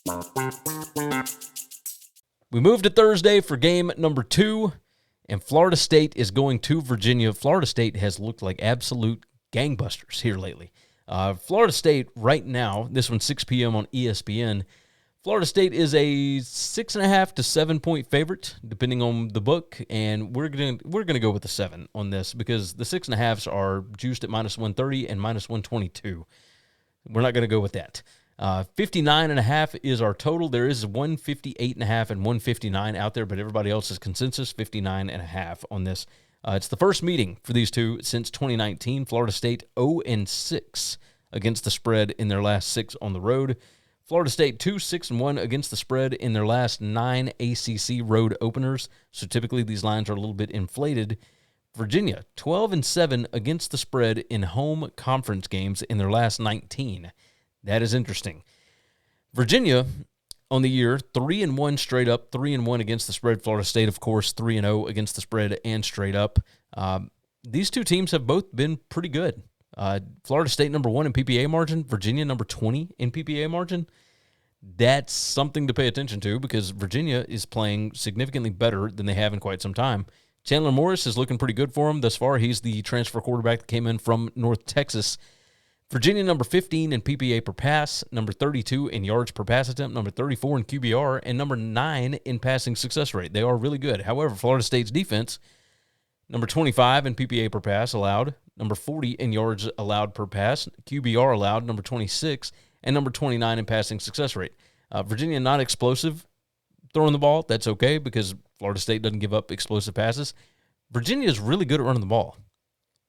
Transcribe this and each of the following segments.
We move to Thursday for game number 2, and Florida State is going to Virginia. Florida State has looked like absolute gangbusters here lately. Florida State right now, this one's 6 p.m. on ESPN. Florida State is a 6.5 to 7 point favorite, depending on the book, and we're gonna go with the 7 on this because the 6.5s are juiced at -130 and -122. We're not gonna go with that. 59.5 is our total. There is 158.5 and 159 out there, but everybody else's consensus 59.5 on this. It's the first meeting for these two since 2019. Florida State 0-6 against the spread in their last 6 on the road. Florida State 2-6-1 against the spread in their last 9 ACC road openers. So typically these lines are a little bit inflated. Virginia 12-7 against the spread in home conference games in their last 19. That is interesting. Virginia on the year 3-1 straight up, 3-1 against the spread. Florida State, of course, 3-0 against the spread and straight up. These two teams have both been pretty good. Florida State number 1 in PPA margin, Virginia number 20 in PPA margin. That's something to pay attention to because Virginia is playing significantly better than they have in quite some time. Chandler Morris is looking pretty good for him thus far. He's the transfer quarterback that came in from North Texas. Virginia number 15 in PPA per pass, number 32 in yards per pass attempt, number 34 in QBR, and number 9 in passing success rate. They are really good. However, Florida State's defense, number 25 in PPA per pass allowed, number 40 in yards allowed per pass, QBR allowed, number 26, and number 29 in passing success rate. Virginia not explosive throwing the ball. That's okay because Florida State doesn't give up explosive passes. Virginia is really good at running the ball.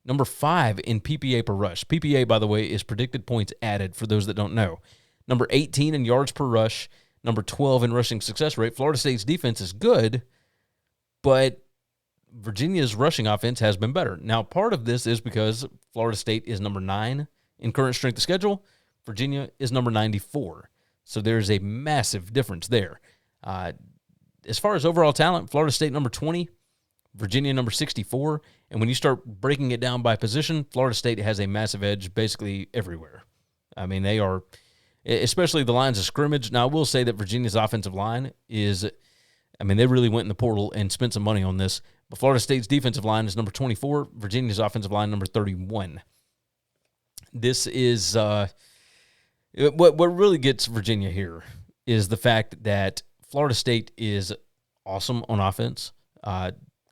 Number 5 in PPA per rush. PPA, by the way, is predicted points added for those that don't know. Number 18 in yards per rush. Number 12 in rushing success rate. Florida State's defense is good, but Virginia's rushing offense has been better. Now, part of this is because Florida State is number 9 in current strength of schedule. Virginia is number 94. So there's a massive difference there. As far as overall talent, Florida State number 20, Virginia number 64. And when you start breaking it down by position, Florida State has a massive edge basically everywhere. I mean, they are, especially the lines of scrimmage. Now, I will say that Virginia's offensive line is, they really went in the portal and spent some money on this. But Florida State's defensive line is number 24. Virginia's offensive line number 31. This is what really gets Virginia here is the fact that Florida State is awesome on offense.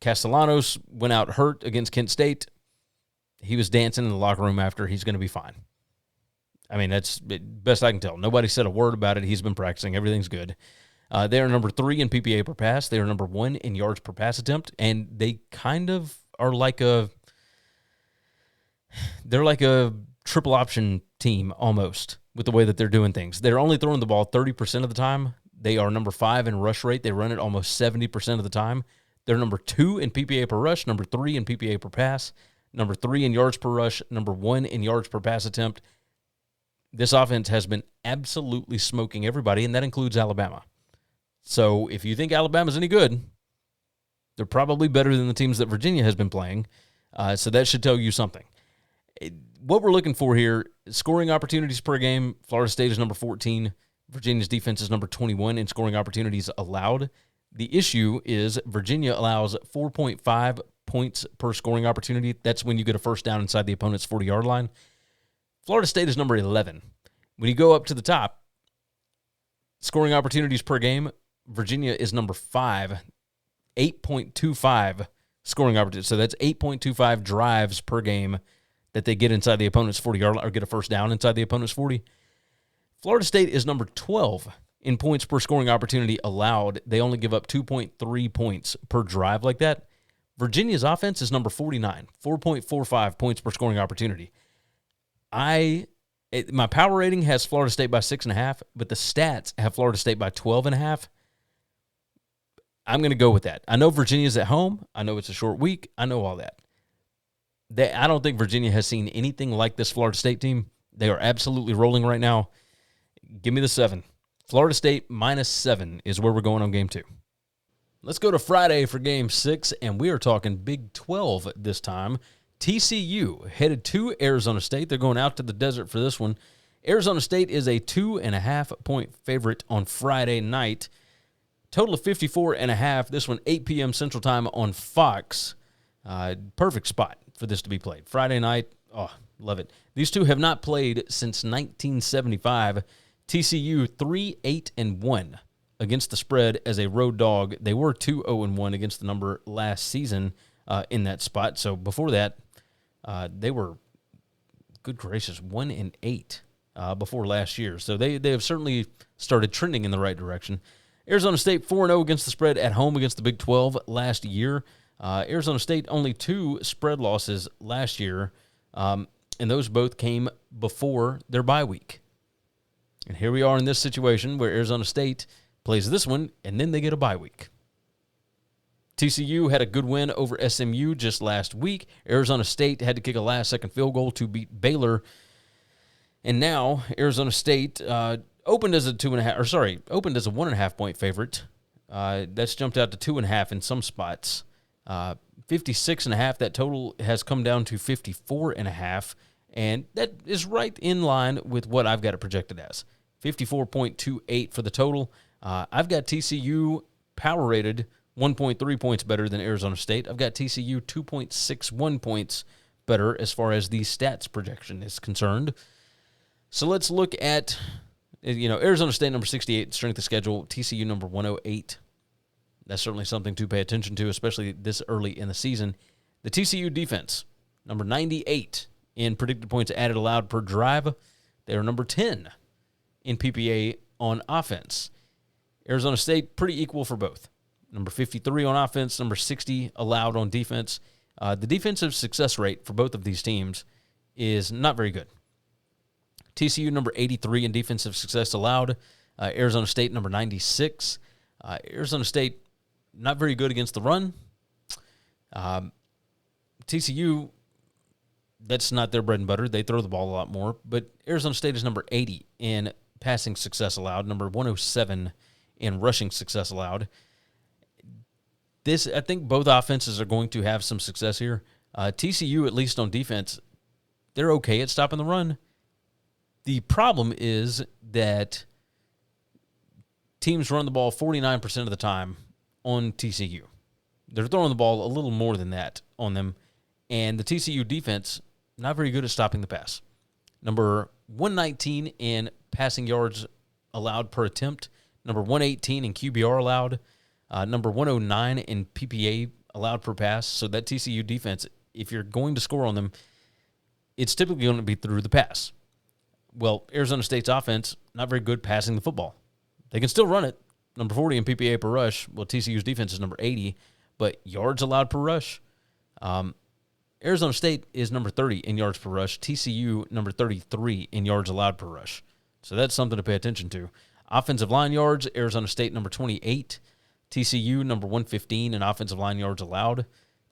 Castellanos went out hurt against Kent State. He was dancing in the locker room after. He's going to be fine. I mean, that's best I can tell. Nobody said a word about it. He's been practicing. Everything's good. They are number 3 in PPA per pass. They are number 1 in yards per pass attempt, and they kind of are like a triple option team almost with the way that they're doing things. They're only throwing the ball 30% of the time. They are number 5 in rush rate. They run it almost 70% of the time. They're number 2 in PPA per rush, number 3 in PPA per pass, number 3 in yards per rush, number 1 in yards per pass attempt. This offense has been absolutely smoking everybody, and that includes Alabama. So if you think Alabama's any good, they're probably better than the teams that Virginia has been playing. So that should tell you something. What we're looking for here, scoring opportunities per game, Florida State is number 14. Virginia's defense is number 21 in scoring opportunities allowed. The issue is Virginia allows 4.5 points per scoring opportunity. That's when you get a first down inside the opponent's 40-yard line. Florida State is number 11. When you go up to the top, scoring opportunities per game, Virginia is number 5, 8.25 scoring opportunities. So that's 8.25 drives per game that they get inside the opponent's 40-yard line or get a first down inside the opponent's 40. Florida State is number 12 in points per scoring opportunity allowed. They only give up 2.3 points per drive like that. Virginia's offense is number 49, 4.45 points per scoring opportunity. My power rating has Florida State by 6.5, but the stats have Florida State by 12.5. I'm going to go with that. I know Virginia's at home. I know it's a short week. I know all that. I don't think Virginia has seen anything like this Florida State team. They are absolutely rolling right now. Give me the 7. Florida State -7 is where we're going on game 2. Let's go to Friday for game 6, and we are talking Big 12 this time. TCU headed to Arizona State. They're going out to the desert for this one. Arizona State is a 2.5-point favorite on Friday night. Total of 54.5. This one, 8 p.m. Central Time on Fox. Perfect spot for this to be played. Friday night, oh, love it. These two have not played since 1975. TCU 3-8-1 against the spread as a road dog. They were 2-0-1 against the number last season in that spot. So before that, they were, good gracious, 1-8 before last year. So they have certainly started trending in the right direction. Arizona State 4-0 against the spread at home against the Big 12 last year. Arizona State only 2 spread losses last year, and those both came before their bye week. And here we are in this situation where Arizona State plays this one, and then they get a bye week. TCU had a good win over SMU just last week. Arizona State had to kick a last-second field goal to beat Baylor. And now Arizona State opened as a 1.5-point favorite. That's jumped out to 2.5 in some spots. 56.5. That total has come down to 54.5, and that is right in line with what I've got it projected as. 54.28 for the total. I've got TCU power rated 1.3 points better than Arizona State. I've got TCU 2.61 points better as far as the stats projection is concerned. So let's look at, Arizona State number 68 strength of schedule, TCU number 108. That's certainly something to pay attention to, especially this early in the season. The TCU defense, number 98 in predicted points added allowed per drive. They are number 10 in PPA on offense. Arizona State, pretty equal for both. Number 53 on offense, number 60 allowed on defense. The defensive success rate for both of these teams is not very good. TCU number 83 in defensive success allowed. Arizona State number 96. Arizona State not very good against the run. TCU, that's not their bread and butter. They throw the ball a lot more. But Arizona State is number 80 in passing success allowed, number 107 in rushing success allowed. I think both offenses are going to have some success here. TCU, at least on defense, they're okay at stopping the run. The problem is that teams run the ball 49% of the time on TCU. They're throwing the ball a little more than that on them, and the TCU defense, not very good at stopping the pass. Number 119 in passing yards allowed per attempt, number 118 in QBR allowed, number 109 in PPA allowed per pass. So that TCU defense, if you're going to score on them, it's typically going to be through the pass. Well, Arizona State's offense, not very good passing the football. They can still run it. Number 40 in PPA per rush. Well, TCU's defense is number 80, but yards allowed per rush. Arizona State is number 30 in yards per rush. TCU number 33 in yards allowed per rush. So that's something to pay attention to. Offensive line yards, Arizona State number 28. TCU number 115 in offensive line yards allowed.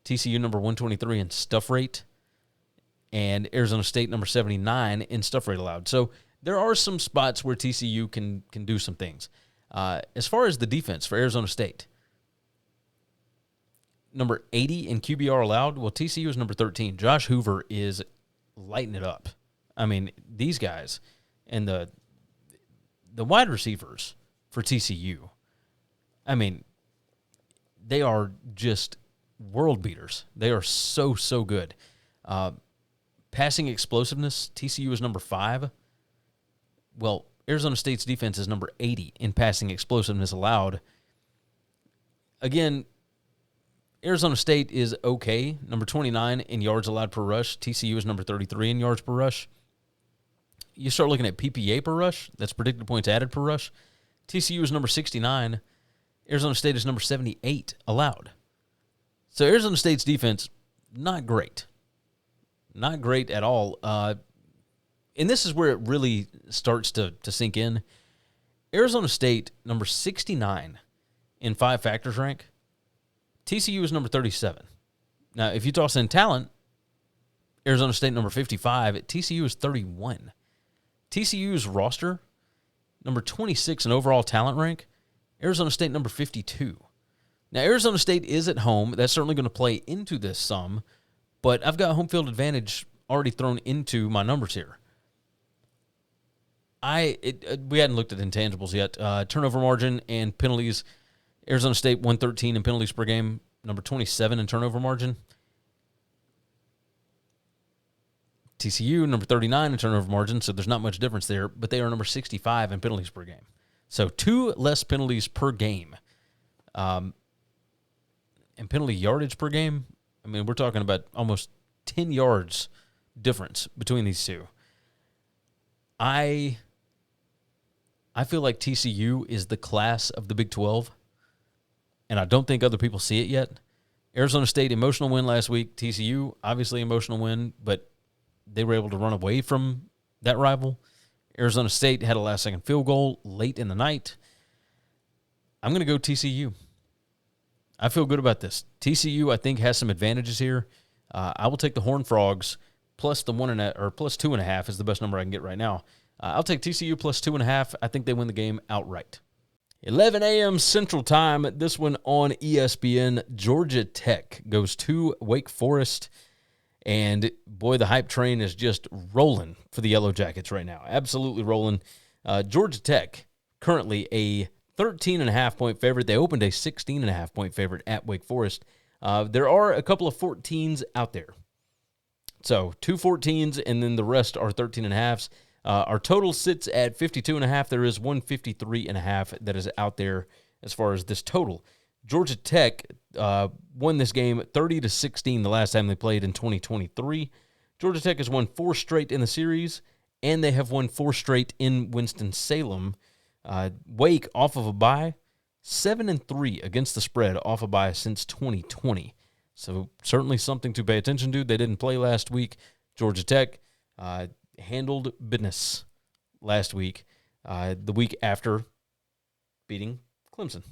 TCU number 123 in stuff rate. And Arizona State number 79 in stuff rate allowed. So there are some spots where TCU can do some things. As far as the defense for Arizona State, number 80 in QBR allowed, well, TCU is number 13. Josh Hoover is lighting it up. I mean, these guys and the wide receivers for TCU, I mean, they are just world beaters. They are so, so good. Passing explosiveness, TCU is number 5. Well, Arizona State's defense is number 80 in passing explosiveness allowed. Again, Arizona State is okay, number 29 in yards allowed per rush. TCU is number 33 in yards per rush. You start looking at PPA per rush, that's predicted points added per rush. TCU is number 69. Arizona State is number 78 allowed. So Arizona State's defense, not great. Not great at all. And this is where it really starts to sink in. Arizona State, number 69 in 5 factors rank. TCU is number 37. Now, if you toss in talent, Arizona State number 55, TCU is 31. TCU's roster, number 26 in overall talent rank. Arizona State number 52. Now, Arizona State is at home. That's certainly going to play into this some. But I've got home field advantage already thrown into my numbers here. We hadn't looked at intangibles yet. Turnover margin and penalties. Arizona State 113 in penalties per game, number 27 in turnover margin. TCU, number 39 in turnover margin, so there's not much difference there, but they are number 65 in penalties per game. So 2 less penalties per game. And penalty yardage per game, I mean, we're talking about almost 10 yards difference between these two. I feel like TCU is the class of the Big 12, and I don't think other people see it yet. Arizona State, emotional win last week. TCU, obviously emotional win, but they were able to run away from that rival. Arizona State had a last-second field goal late in the night. I'm going to go TCU. I feel good about this. TCU, I think, has some advantages here. I will take the Horned Frogs plus the 1.5 or plus 2.5 is the best number I can get right now. I'll take TCU plus 2.5. I think they win the game outright. 11 a.m. Central Time. This one on ESPN. Georgia Tech goes to Wake Forest. And, boy, the hype train is just rolling for the Yellow Jackets right now. Absolutely rolling. Georgia Tech, currently a 13.5-point favorite. They opened a 16.5-point favorite at Wake Forest. There are a couple of 14s out there. So, 2 14s, and then the rest are 13.5s. Our total sits at 52.5. There is 153.5 that is out there as far as this total. Georgia Tech won this game 30-16 the last time they played in 2023. Georgia Tech has won 4 straight in the series, and they have won 4 straight in Winston-Salem. Wake, off of a bye, 7-3 against the spread off a bye since 2020. So certainly something to pay attention to. They didn't play last week. Georgia Tech handled business last week, the week after beating Clemson.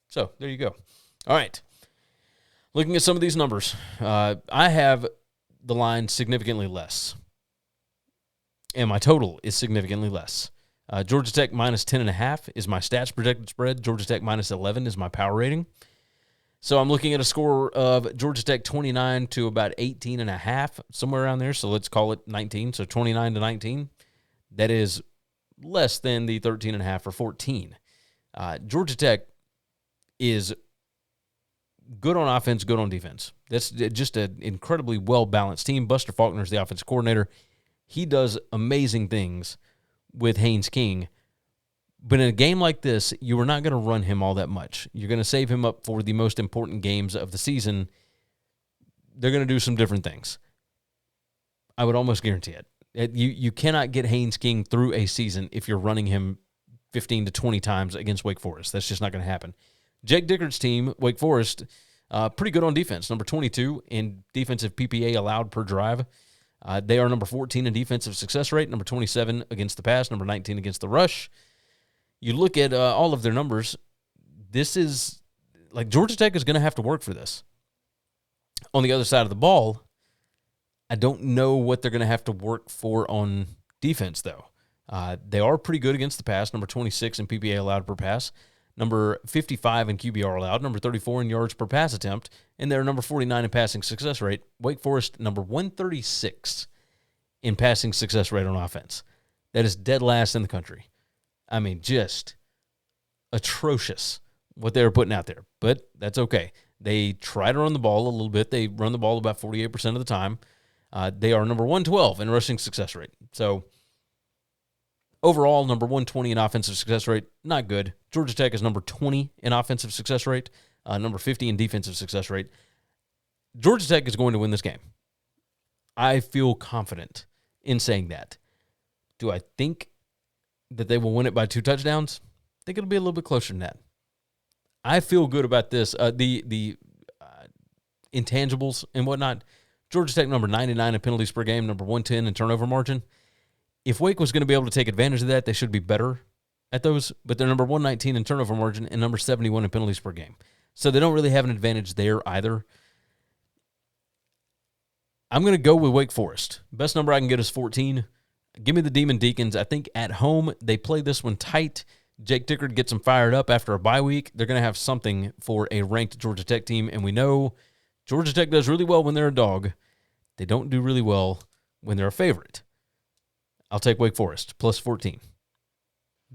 So there you go. All right. Looking at some of these numbers, I have the line significantly less, and my total is significantly less. Georgia Tech minus 10.5 is my stats projected spread. Georgia Tech minus 11 is my power rating. So I'm looking at a score of Georgia Tech 29 to about 18.5, somewhere around there. So let's call it 19. So 29-19. That is less than the 13.5 or 14. Georgia Tech is good on offense, good on defense. That's just an incredibly well-balanced team. Buster Faulkner is the offensive coordinator. He does amazing things with Haynes King. But in a game like this, you are not going to run him all that much. You're going to save him up for the most important games of the season. They're going to do some different things. I would almost guarantee it. You cannot get Haynes King through a season if you're running him 15 to 20 times against Wake Forest. That's just not going to happen. Jake Dickert's team, Wake Forest, pretty good on defense. Number 22 in defensive PPA allowed per drive. They are number 14 in defensive success rate, number 27 against the pass, number 19 against the rush. You look at all of their numbers, this is, like, Georgia Tech is going to have to work for this. On the other side of the ball, I don't know what they're going to have to work for on defense, though. They are pretty good against the pass, number 26 in PPA allowed per pass, number 55 in QBR allowed, number 34 in yards per pass attempt, and they're number 49 in passing success rate. Wake Forest, number 136 in passing success rate on offense. That is dead last in the country. I mean, just atrocious what they were putting out there, but that's okay. They try to run the ball a little bit. They run the ball about 48% of the time. They are number 112 in rushing success rate. So overall, number 120 in offensive success rate, not good. Georgia Tech is number 20 in offensive success rate, number 50 in defensive success rate. Georgia Tech is going to win this game. I feel confident in saying that. Do I think that they will win it by 2 touchdowns? I think it'll be a little bit closer than that. I feel good about this. The intangibles and whatnot. Georgia Tech number 99 in penalties per game, number 110 in turnover margin. If Wake was going to be able to take advantage of that, they should be better at those. But they're number 119 in turnover margin and number 71 in penalties per game. So they don't really have an advantage there either. I'm going to go with Wake Forest. Best number I can get is 14. Give me the Demon Deacons. I think at home they play this one tight. Jake Dickert gets them fired up after a bye week. They're going to have something for a ranked Georgia Tech team, and we know Georgia Tech does really well when they're a dog. They don't do really well when they're a favorite. I'll take Wake Forest, plus 14.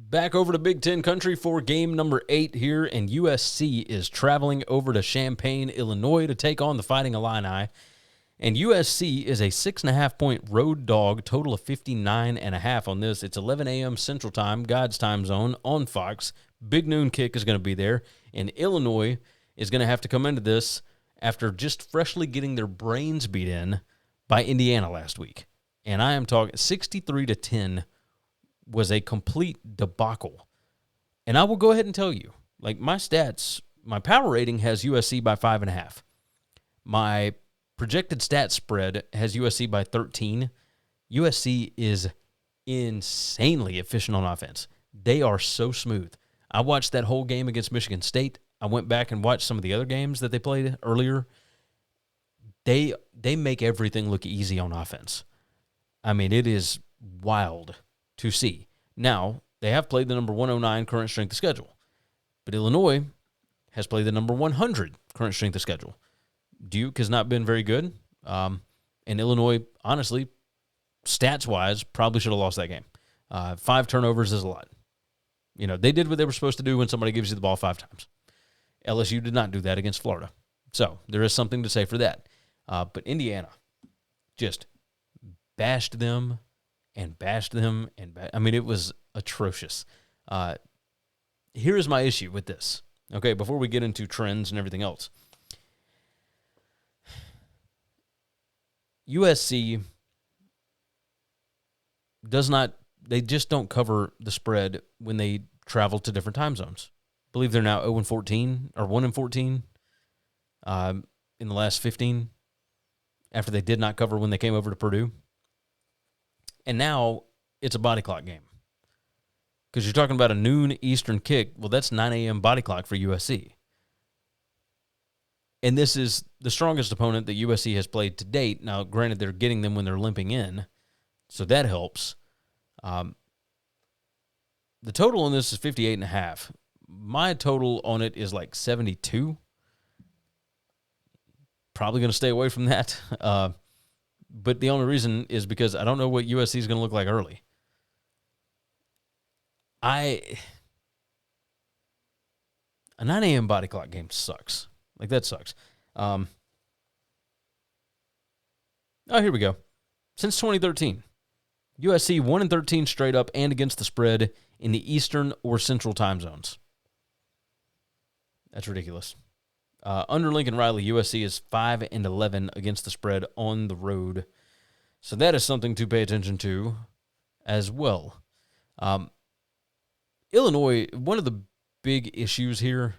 Back over to Big Ten country for game number 8 here, and USC is traveling over to Champaign, Illinois to take on the Fighting Illini. And USC is a 6.5-point road dog, total of 59.5 on this. It's 11 a.m. Central Time, God's time zone, on Fox. Big noon kick is going to be there, and Illinois is going to have to come into this after just freshly getting their brains beat in by Indiana last week. And I am talking 63-10 was a complete debacle. And I will go ahead and tell you, like, my stats, my power rating has USC by 5.5. My projected stat spread has USC by 13. USC is insanely efficient on offense. They are so smooth. I watched that whole game against Michigan State. I went back and watched some of the other games that they played earlier. They make everything look easy on offense. I mean, it is wild to see. Now, they have played the number 109 current strength of schedule, but Illinois has played the number 100 current strength of schedule. Duke has not been very good, and Illinois, honestly, stats-wise, probably should have lost that game. 5 turnovers is a lot. You know, they did what they were supposed to do when somebody gives you the ball 5 times. LSU did not do that against Florida. So there is something to say for that. But Indiana just bashed them and bashed them. I mean, it was atrocious. Here is my issue with this. Okay, before we get into trends and everything else. USC they just don't cover the spread when they travel to different time zones. I believe they're now 0-14 or 1-14 in the last 15 after they did not cover when they came over to Purdue. And now it's a body clock game. Because you're talking about a noon Eastern kick. Well, that's 9 a.m. body clock for USC. And this is the strongest opponent that USC has played to date. Now, granted, they're getting them when they're limping in, so that helps. The total on this is 58.5. My total on it is like 72. Probably going to stay away from that. But the only reason is because I don't know what USC is going to look like early. A 9 a.m. body clock game sucks. Like, that sucks. Oh, here we go. Since 2013, USC 1-13 straight up and against the spread in the Eastern or Central time zones. That's ridiculous. Under Lincoln Riley, USC is 5-11 against the spread on the road. So that is something to pay attention to as well. Illinois, one of the big issues here,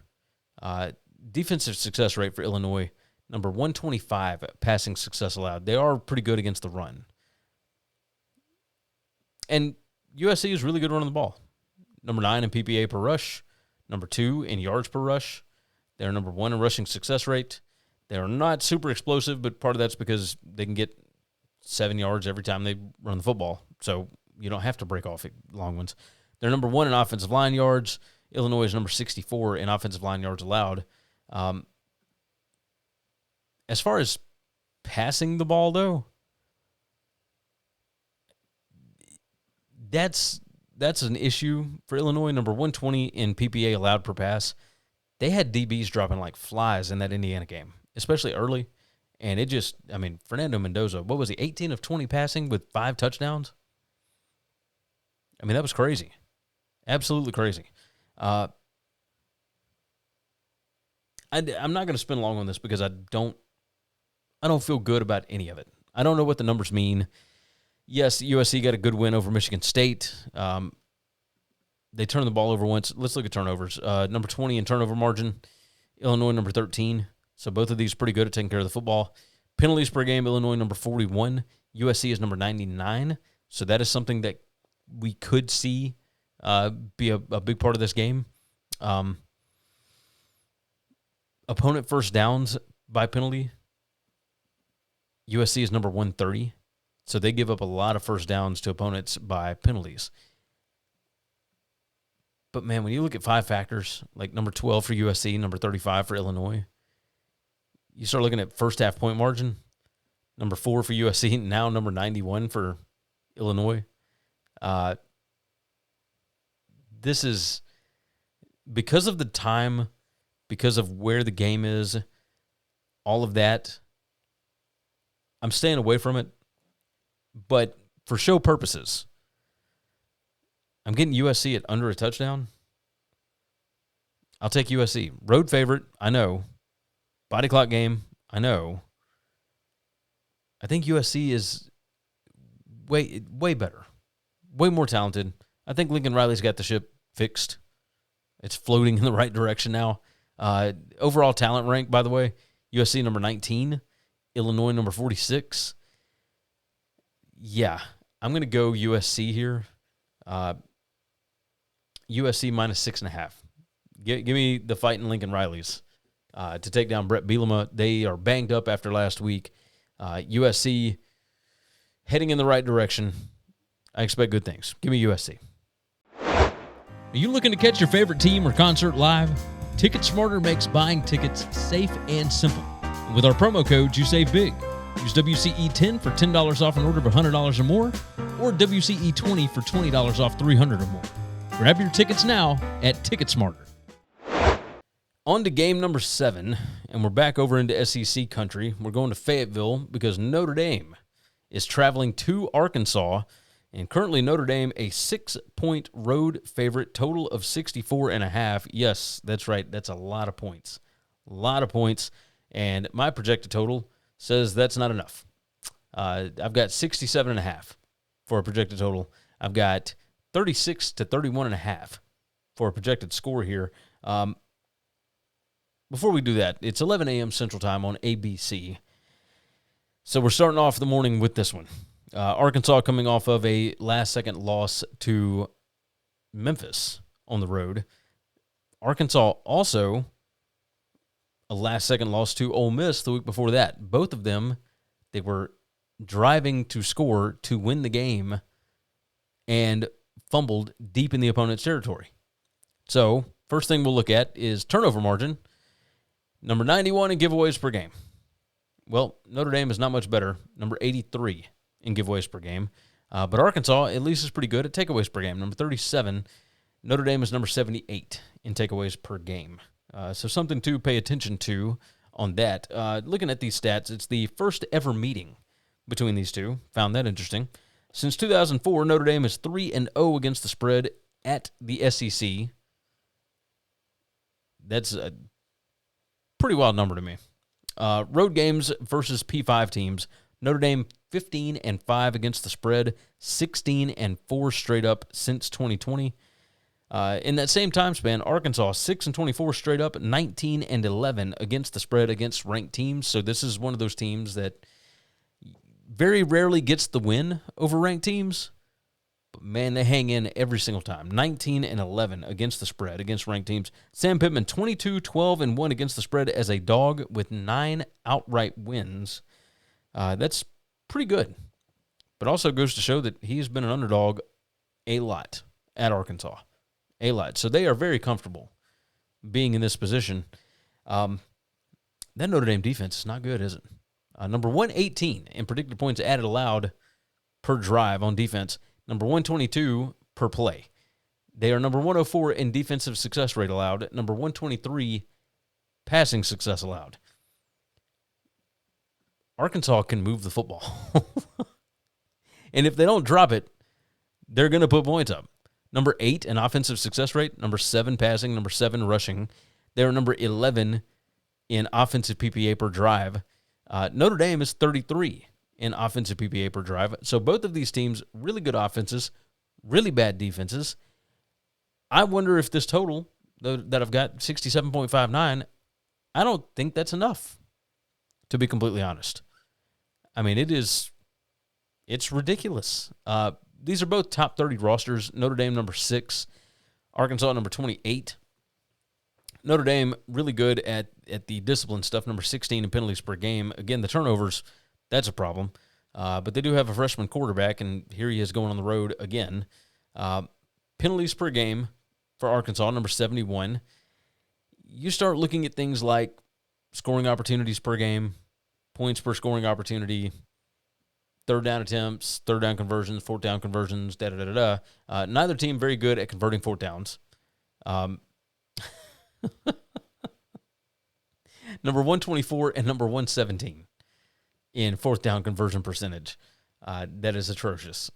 defensive success rate for Illinois, number 125 passing success allowed. They are pretty good against the run. And USC is really good running the ball. Number 9 in PPA per rush, number 2 in yards per rush. They're number 1 in rushing success rate. They are not super explosive, but part of that's because they can get 7 yards every time they run the football. So you don't have to break off long ones. They're number 1 in offensive line yards. Illinois is number 64 in offensive line yards allowed. As far as passing the ball, though, that's an issue for Illinois. Number 120 in PPA allowed per pass. They had DBs dropping like flies in that Indiana game, especially early. And it just, I mean, Fernando Mendoza, what was he, 18 of 20 passing with 5 touchdowns? I mean, that was crazy. Absolutely crazy. I'm not going to spend long on this because I don't feel good about any of it. I don't know what the numbers mean. Yes, USC got a good win over Michigan State. They turned the ball over once. Let's look at turnovers. Number 20 in turnover margin. Illinois, number 13. So both of these are pretty good at taking care of the football. Penalties per game, Illinois, number 41. USC is number 99. So that is something that we could see be a big part of this game. Opponent first downs by penalty. USC is number 130. So they give up a lot of first downs to opponents by penalties. But, man, when you look at 5 factors, like number 12 for USC, number 35 for Illinois, you start looking at first half point margin, number 4 for USC, now number 91 for Illinois. this is because of the time, because of where the game is, all of that. I'm staying away from it. But for show purposes, I'm getting USC at under a touchdown. I'll take USC. Road favorite, I know. Body clock game, I know. I think USC is way better, way more talented. I think Lincoln Riley's got the ship fixed. It's floating in the right direction now. Overall talent rank, by the way, USC number 19, Illinois number 46. Yeah, I'm going to go USC here. USC minus 6.5. Give me the fight in Lincoln Riley's to take down Brett Bielema. They are banged up after last week. USC heading in the right direction. I expect good things. Give me USC. Are you looking to catch your favorite team or concert live? TicketSmarter makes buying tickets safe and simple. And with our promo codes, you save big. Use WCE10 for $10 off an order of $100 or more, or WCE20 for $20 off $300 or more. Grab your tickets now at TicketSmarter. On to game number 7, and we're back over into SEC country. We're going to Fayetteville because Notre Dame is traveling to Arkansas, and currently Notre Dame a 6-point road favorite, total of 64.5. Yes, that's right. That's a lot of points. A lot of points, and my projected total says that's not enough. I've got 67.5 for a projected total. I've got 36 to 31.5 for a projected score here. Before we do that, it's 11 a.m. Central Time on ABC. So we're starting off the morning with this one. Arkansas coming off of a last-second loss to Memphis on the road. Arkansas also a last-second loss to Ole Miss the week before that. Both of them, they were driving to score to win the game and fumbled deep in the opponent's territory. So first thing we'll look at is turnover margin. Number 91 in giveaways per game. Well, Notre Dame is not much better. Number 83 in giveaways per game. But Arkansas, at least, is pretty good at takeaways per game. Number 37. Notre Dame is number 78 in takeaways per game. So something to pay attention to on that. Looking at these stats, it's the first ever meeting between these two. Found that interesting. Since 2004, Notre Dame is 3-0 against the spread at the SEC. That's a pretty wild number to me. Road games versus P5 teams. Notre Dame 15-5 against the spread, 16-4 straight up since 2020. In that same time span, Arkansas 6-24 straight up, 19-11 against the spread against ranked teams. So this is one of those teams that very rarely gets the win over ranked teams. But man, they hang in every single time. 19-11 against the spread against ranked teams. Sam Pittman 22-12-1 against the spread as a dog with 9 outright wins. That's pretty good. But also goes to show that he's been an underdog a lot at Arkansas. A lot. So they are very comfortable being in this position. That Notre Dame defense is not good, is it? Number 118 in predicted points added allowed per drive on defense. Number 122 per play. They are number 104 in defensive success rate allowed. Number 123 passing success allowed. Arkansas can move the football. And if they don't drop it, they're going to put points up. Number 8 in offensive success rate. Number 7 passing. Number 7 rushing. They're number 11 in offensive PPA per drive. Notre Dame is 33 in offensive PPA per drive. So both of these teams, really good offenses, really bad defenses. I wonder if this total that I've got, 67.59, I don't think that's enough, to be completely honest. I mean, it's ridiculous. These are both top 30 rosters. Notre Dame number 6, Arkansas number 28. Notre Dame really good at the discipline stuff, number 16 in penalties per game. Again, the turnovers, that's a problem. But they do have a freshman quarterback, and here he is going on the road again. Penalties per game for Arkansas, number 71. You start looking at things like scoring opportunities per game, points per scoring opportunity, third down attempts, third down conversions, fourth down conversions, da-da-da-da-da. Neither team very good at converting fourth downs. Number 124 and number 117 in fourth down conversion percentage. That is atrocious.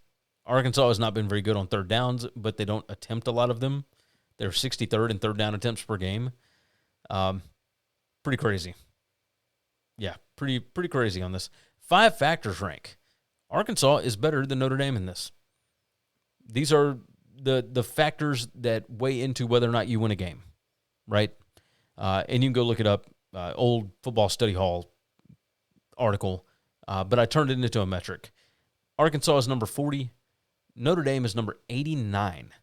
Arkansas has not been very good on third downs, but they don't attempt a lot of them. They're 63rd in third down attempts per game. Pretty crazy. Yeah, pretty crazy on this. 5 factors rank. Arkansas is better than Notre Dame in this. These are the factors that weigh into whether or not you win a game, right? And you can go look it up, old Football Study Hall article, but I turned it into a metric. Arkansas is number 40. Notre Dame is number 89.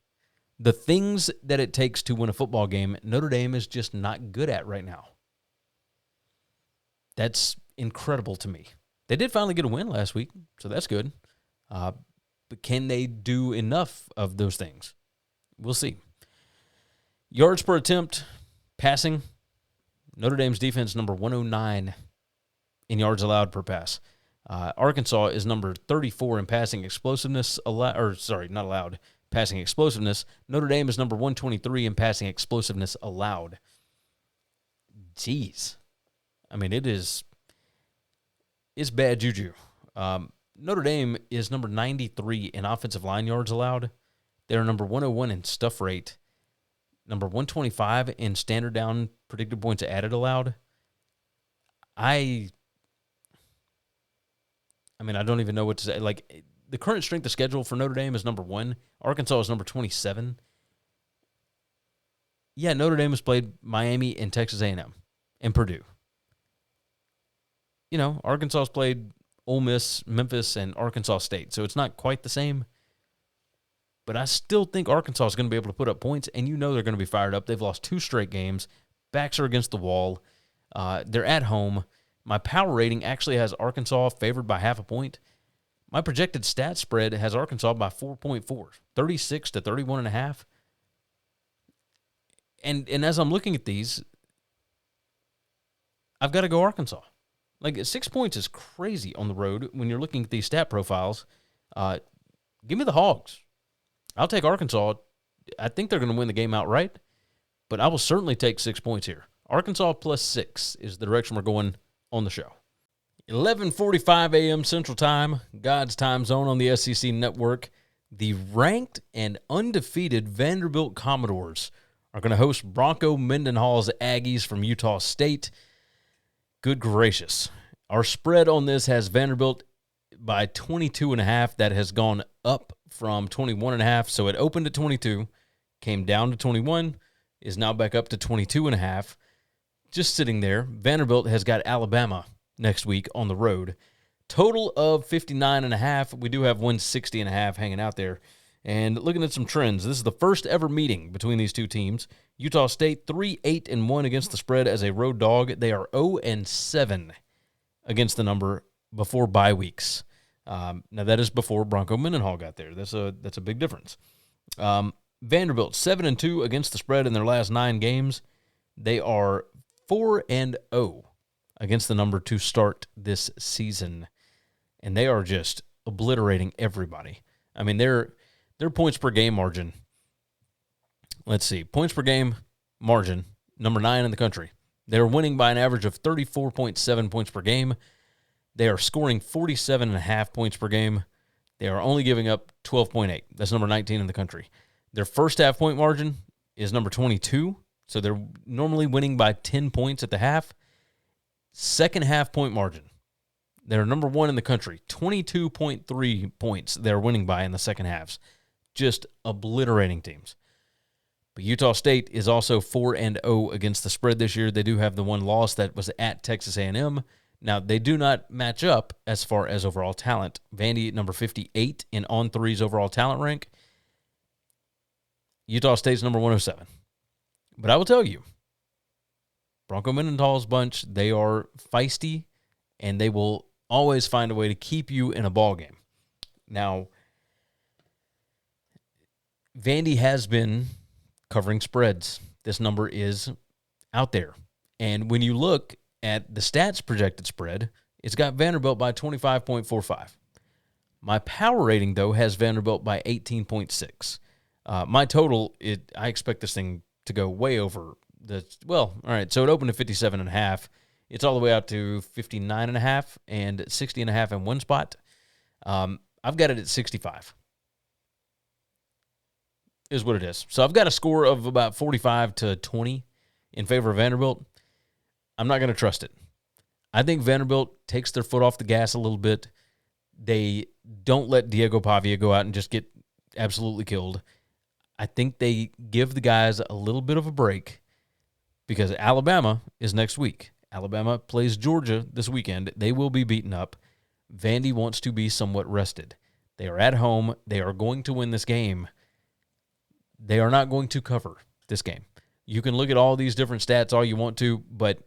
The things that it takes to win a football game, Notre Dame is just not good at right now. That's incredible to me. They did finally get a win last week, so that's good. But can they do enough of those things? We'll see. Yards per attempt, passing. Notre Dame's defense number 109 in yards allowed per pass. Arkansas is number 34 in passing explosiveness, passing explosiveness. Notre Dame is number 123 in passing explosiveness allowed. Jeez. I mean, it's bad juju. Notre Dame is number 93 in offensive line yards allowed. They're number 101 in stuff rate. Number 125 in standard down predicted points added allowed. I don't even know what to say. Like, the current strength of schedule for Notre Dame is number 1. Arkansas is number 27. Yeah, Notre Dame has played Miami and Texas A&M and Purdue. You know, Arkansas has played Ole Miss, Memphis, and Arkansas State, so it's not quite the same. But I still think Arkansas is going to be able to put up points, and you know they're going to be fired up. They've lost 2 straight games. Backs are against the wall. They're at home. My power rating actually has Arkansas favored by half a point. My projected stat spread has Arkansas by 4.4, 36 to 31.5. And as I'm looking at these, I've got to go Arkansas. Like, 6 points is crazy on the road when you're looking at these stat profiles. Give me the Hogs. I'll take Arkansas. I think they're going to win the game outright, but I will certainly take 6 points here. Arkansas plus 6 is the direction we're going on the show. 11:45 a.m. Central Time, God's time zone on the SEC Network. The ranked and undefeated Vanderbilt Commodores are going to host Bronco Mendenhall's Aggies from Utah State. Good gracious. Our spread on this has Vanderbilt by 22.5. That has gone up from 21.5. So it opened at 22, came down to 21, is now back up to 22.5. Just sitting there. Vanderbilt has got Alabama next week on the road. Total of 59.5. We do have 160.5 hanging out there. And looking at some trends, this is the first ever meeting between these two teams. Utah State 3-8-1 against the spread as a road dog. They are 0-7 against the number before bye weeks. Now that is before Bronco Mendenhall got there. That's a big difference. Vanderbilt 7-2 against the spread in their last 9 games. They are 4-0 against the number to start this season, and they are just obliterating everybody. I mean, their points per game margin. Let's see, points per game margin, number 9 in the country. They're winning by an average of 34.7 points per game. They are scoring 47.5 points per game. They are only giving up 12.8. That's number 19 in the country. Their first half point margin is number 22, so they're normally winning by 10 points at the half. Second half point margin, they're number 1 in the country, 22.3 points they're winning by in the second halves. Just obliterating teams. But Utah State is also 4-0 against the spread this year. They do have the one loss that was at Texas A&M. Now, they do not match up as far as overall talent. Vandy at number 58 in On3's overall talent rank. Utah State's number 107. But I will tell you, Bronco Mendenhall's bunch, they are feisty, and they will always find a way to keep you in a ball game. Now, Vandy has been covering spreads. This number is out there. And when you look at the stats projected spread, it's got Vanderbilt by 25.45. My power rating, though, has Vanderbilt by 18.6. My total, I expect this thing to go way over all right, so it opened at 57.5. It's all the way out to 59.5 and 60.5 in one spot. I've got it at 65. Is what it is. So I've got a score of about 45 to 20 in favor of Vanderbilt. I'm not going to trust it. I think Vanderbilt takes their foot off the gas a little bit. They don't let Diego Pavia go out and just get absolutely killed. I think they give the guys a little bit of a break because Alabama is next week. Alabama plays Georgia this weekend. They will be beaten up. Vandy wants to be somewhat rested. They are at home. They are going to win this game. They are not going to cover this game. You can look at all these different stats all you want to, but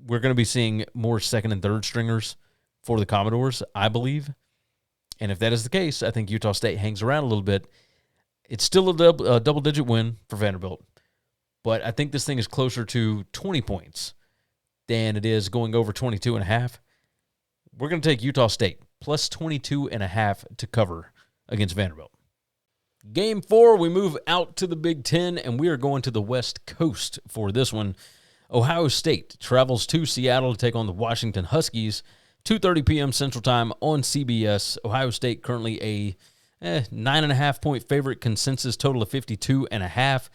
we're going to be seeing more second and third stringers for the Commodores, I believe. And if that is the case, I think Utah State hangs around a little bit. It's still a double-digit win for Vanderbilt, but I think this thing is closer to 20 points than it is going over 22.5. We're going to take Utah State plus 22.5 to cover against Vanderbilt. Game 4, we move out to the Big Ten, and we are going to the West Coast for this one. Ohio State travels to Seattle to take on the Washington Huskies, 2:30 p.m. Central Time on CBS. Ohio State currently a 9.5-point favorite, consensus total of 52.5.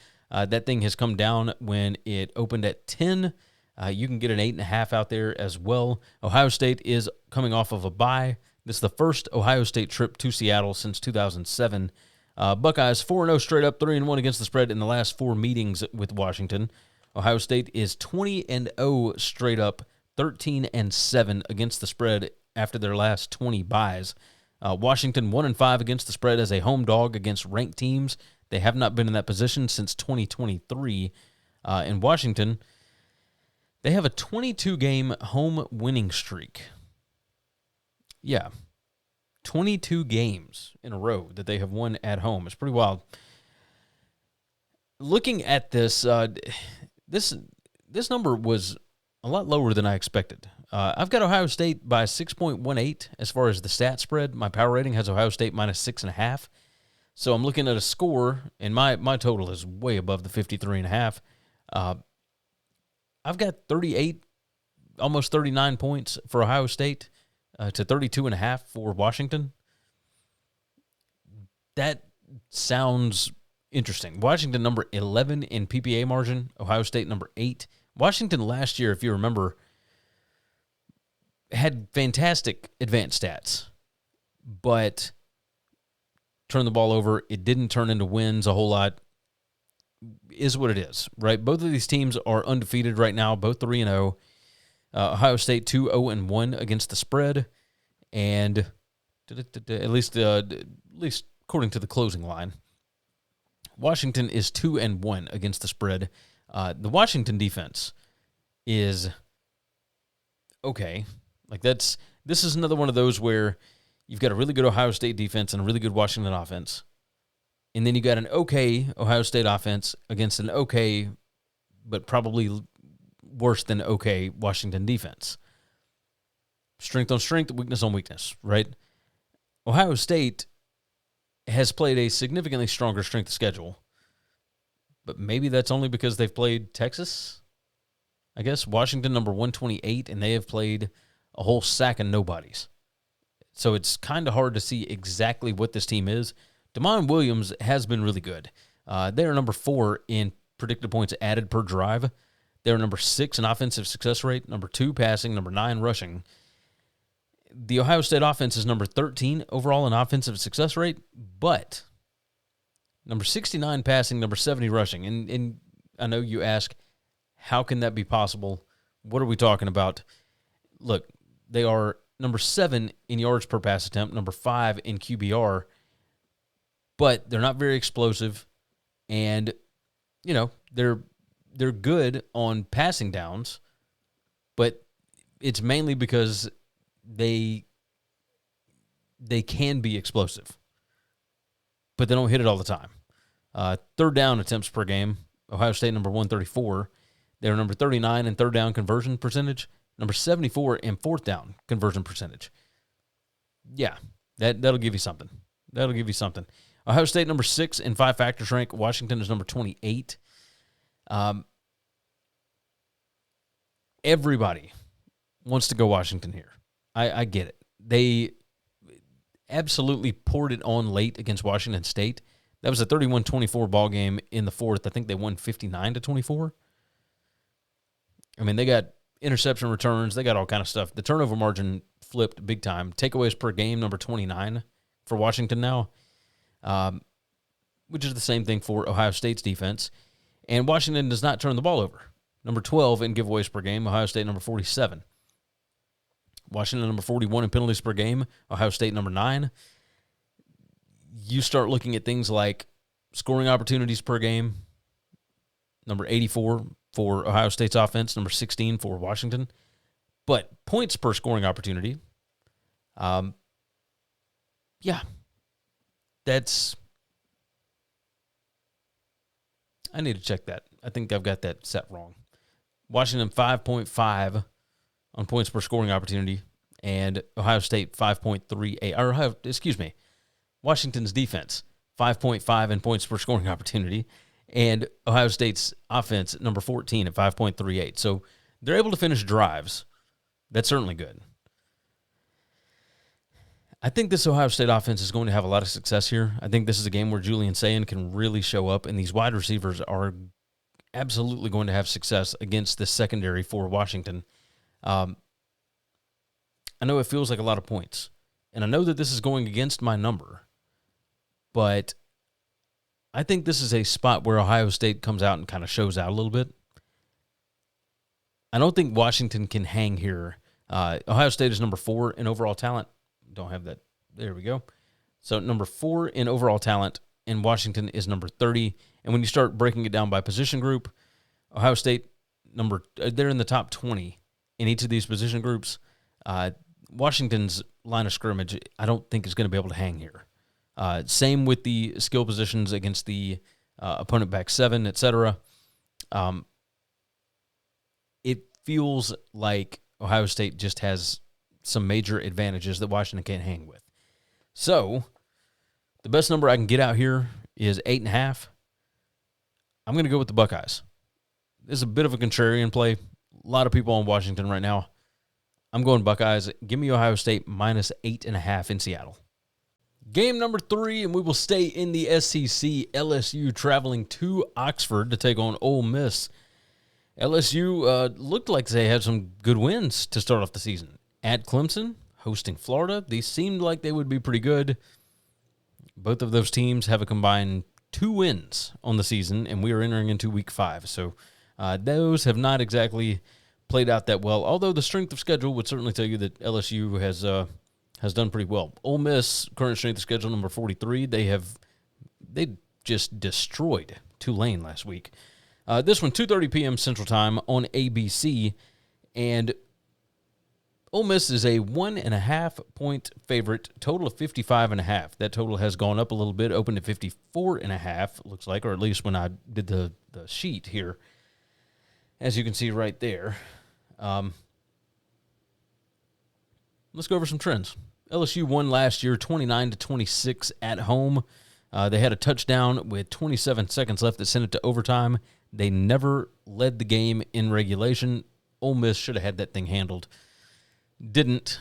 That thing has come down when it opened at 10. You can get an 8.5 out there as well. Ohio State is coming off of a bye. This is the first Ohio State trip to Seattle since 2007. Buckeyes 4-0 straight up, 3-1 against the spread in the last 4 meetings with Washington. Ohio State is 20-0 straight up, 13-7 against the spread after their last 20 byes. Washington 1-5 against the spread as a home dog against ranked teams. They have not been in that position since 2023. In Washington, they have a 22-game home winning streak. Yeah. 22 games in a row that they have won at home. It's pretty wild. Looking at this, this number was a lot lower than I expected. I've got Ohio State by 6.18 as far as the stat spread. My power rating has Ohio State minus 6.5. So I'm looking at a score, and my total is way above the 53.5. I've got 38, almost 39 points for Ohio State. To 32.5 for Washington. That sounds interesting. Washington number 11 in PPA margin. Ohio State number 8. Washington last year, if you remember, had fantastic advanced stats, but turned the ball over. It didn't turn into wins a whole lot. Is what it is, right? Both of these teams are undefeated right now, both 3-0. Ohio State 2-0-1 against the spread, and at least according to the closing line, Washington is 2-1 against the spread. The Washington defense is okay. This is another one of those where you've got a really good Ohio State defense and a really good Washington offense, and then you got an okay Ohio State offense against an okay, but probably worse than okay Washington defense. Strength on strength, weakness on weakness, right? Ohio State has played a significantly stronger strength of schedule, but maybe that's only because they've played Texas. I guess Washington number 128, and they have played a whole sack of nobodies. So it's kind of hard to see exactly what this team is. Damon Williams has been really good. They are number 4 in predicted points added per drive. They're number 6 in offensive success rate, number 2 passing, number 9 rushing. The Ohio State offense is number 13 overall in offensive success rate, but number 69 passing, number 70 rushing. And I know you ask, how can that be possible? What are we talking about? Look, they are number 7 in yards per pass attempt, number 5 in QBR, but they're not very explosive, and, they're good on passing downs, but it's mainly because they can be explosive, but they don't hit it all the time. Third down attempts per game, Ohio State number 134. They're number 39 in third down conversion percentage, number 74 in fourth down conversion percentage. Yeah, That'll give you something. That'll give you something. Ohio State, number 6 in 5 factors rank. Washington is number 28. Everybody wants to go Washington here. I get it. They absolutely poured it on late against Washington State. That was a 31-24 ball game in the fourth. I think they won 59-24. I mean, they got interception returns. They got all kind of stuff. The turnover margin flipped big time. Takeaways per game, number 29 for Washington now, which is the same thing for Ohio State's defense. And Washington does not turn the ball over. Number 12 in giveaways per game. Ohio State, number 47. Washington, number 41 in penalties per game. Ohio State, number 9. You start looking at things like scoring opportunities per game. Number 84 for Ohio State's offense. Number 16 for Washington. But points per scoring opportunity, that's... I need to check that. I think I've got that set wrong. Washington 5.5 on points per scoring opportunity, and Ohio State 5.38. Washington's defense 5.5 in points per scoring opportunity, and Ohio State's offense number 14 at 5.38. So they're able to finish drives. That's certainly good. I think this Ohio State offense is going to have a lot of success here. I think this is a game where Julian Sayin can really show up, and these wide receivers are absolutely going to have success against this secondary for Washington. I know it feels like a lot of points, and I know that this is going against my number, but I think this is a spot where Ohio State comes out and kind of shows out a little bit. I don't think Washington can hang here. Ohio State is number 4 in overall talent. Don't have that. There we go. So number 4 in overall talent, and Washington is number 30. And when you start breaking it down by position group, Ohio State, they're in the top 20 in each of these position groups. Washington's line of scrimmage, I don't think is going to be able to hang here. Same with the skill positions against the opponent back 7, etc. It feels like Ohio State just has some major advantages that Washington can't hang with. So, the best number I can get out here is 8.5. I'm going to go with the Buckeyes. This is a bit of a contrarian play. A lot of people on Washington right now. I'm going Buckeyes. Give me Ohio State minus 8.5 in Seattle. Game number 3, and we will stay in the SEC. LSU traveling to Oxford to take on Ole Miss. LSU looked like they had some good wins to start off the season. At Clemson, hosting Florida, these seemed like they would be pretty good. Both of those teams have a combined 2 wins on the season, and we are entering into week 5. So those have not exactly played out that well, although the strength of schedule would certainly tell you that LSU has done pretty well. Ole Miss, current strength of schedule, number 43. They just destroyed Tulane last week. This one, 2:30 p.m. Central Time on ABC, and Ole Miss is a 1.5-point favorite, total of 55.5. That total has gone up a little bit, opened at 54.5, looks like, or at least when I did the sheet here, as you can see right there. Let's go over some trends. LSU won last year 29-26 at home. They had a touchdown with 27 seconds left that sent it to overtime. They never led the game in regulation. Ole Miss should have had that thing handled. Didn't.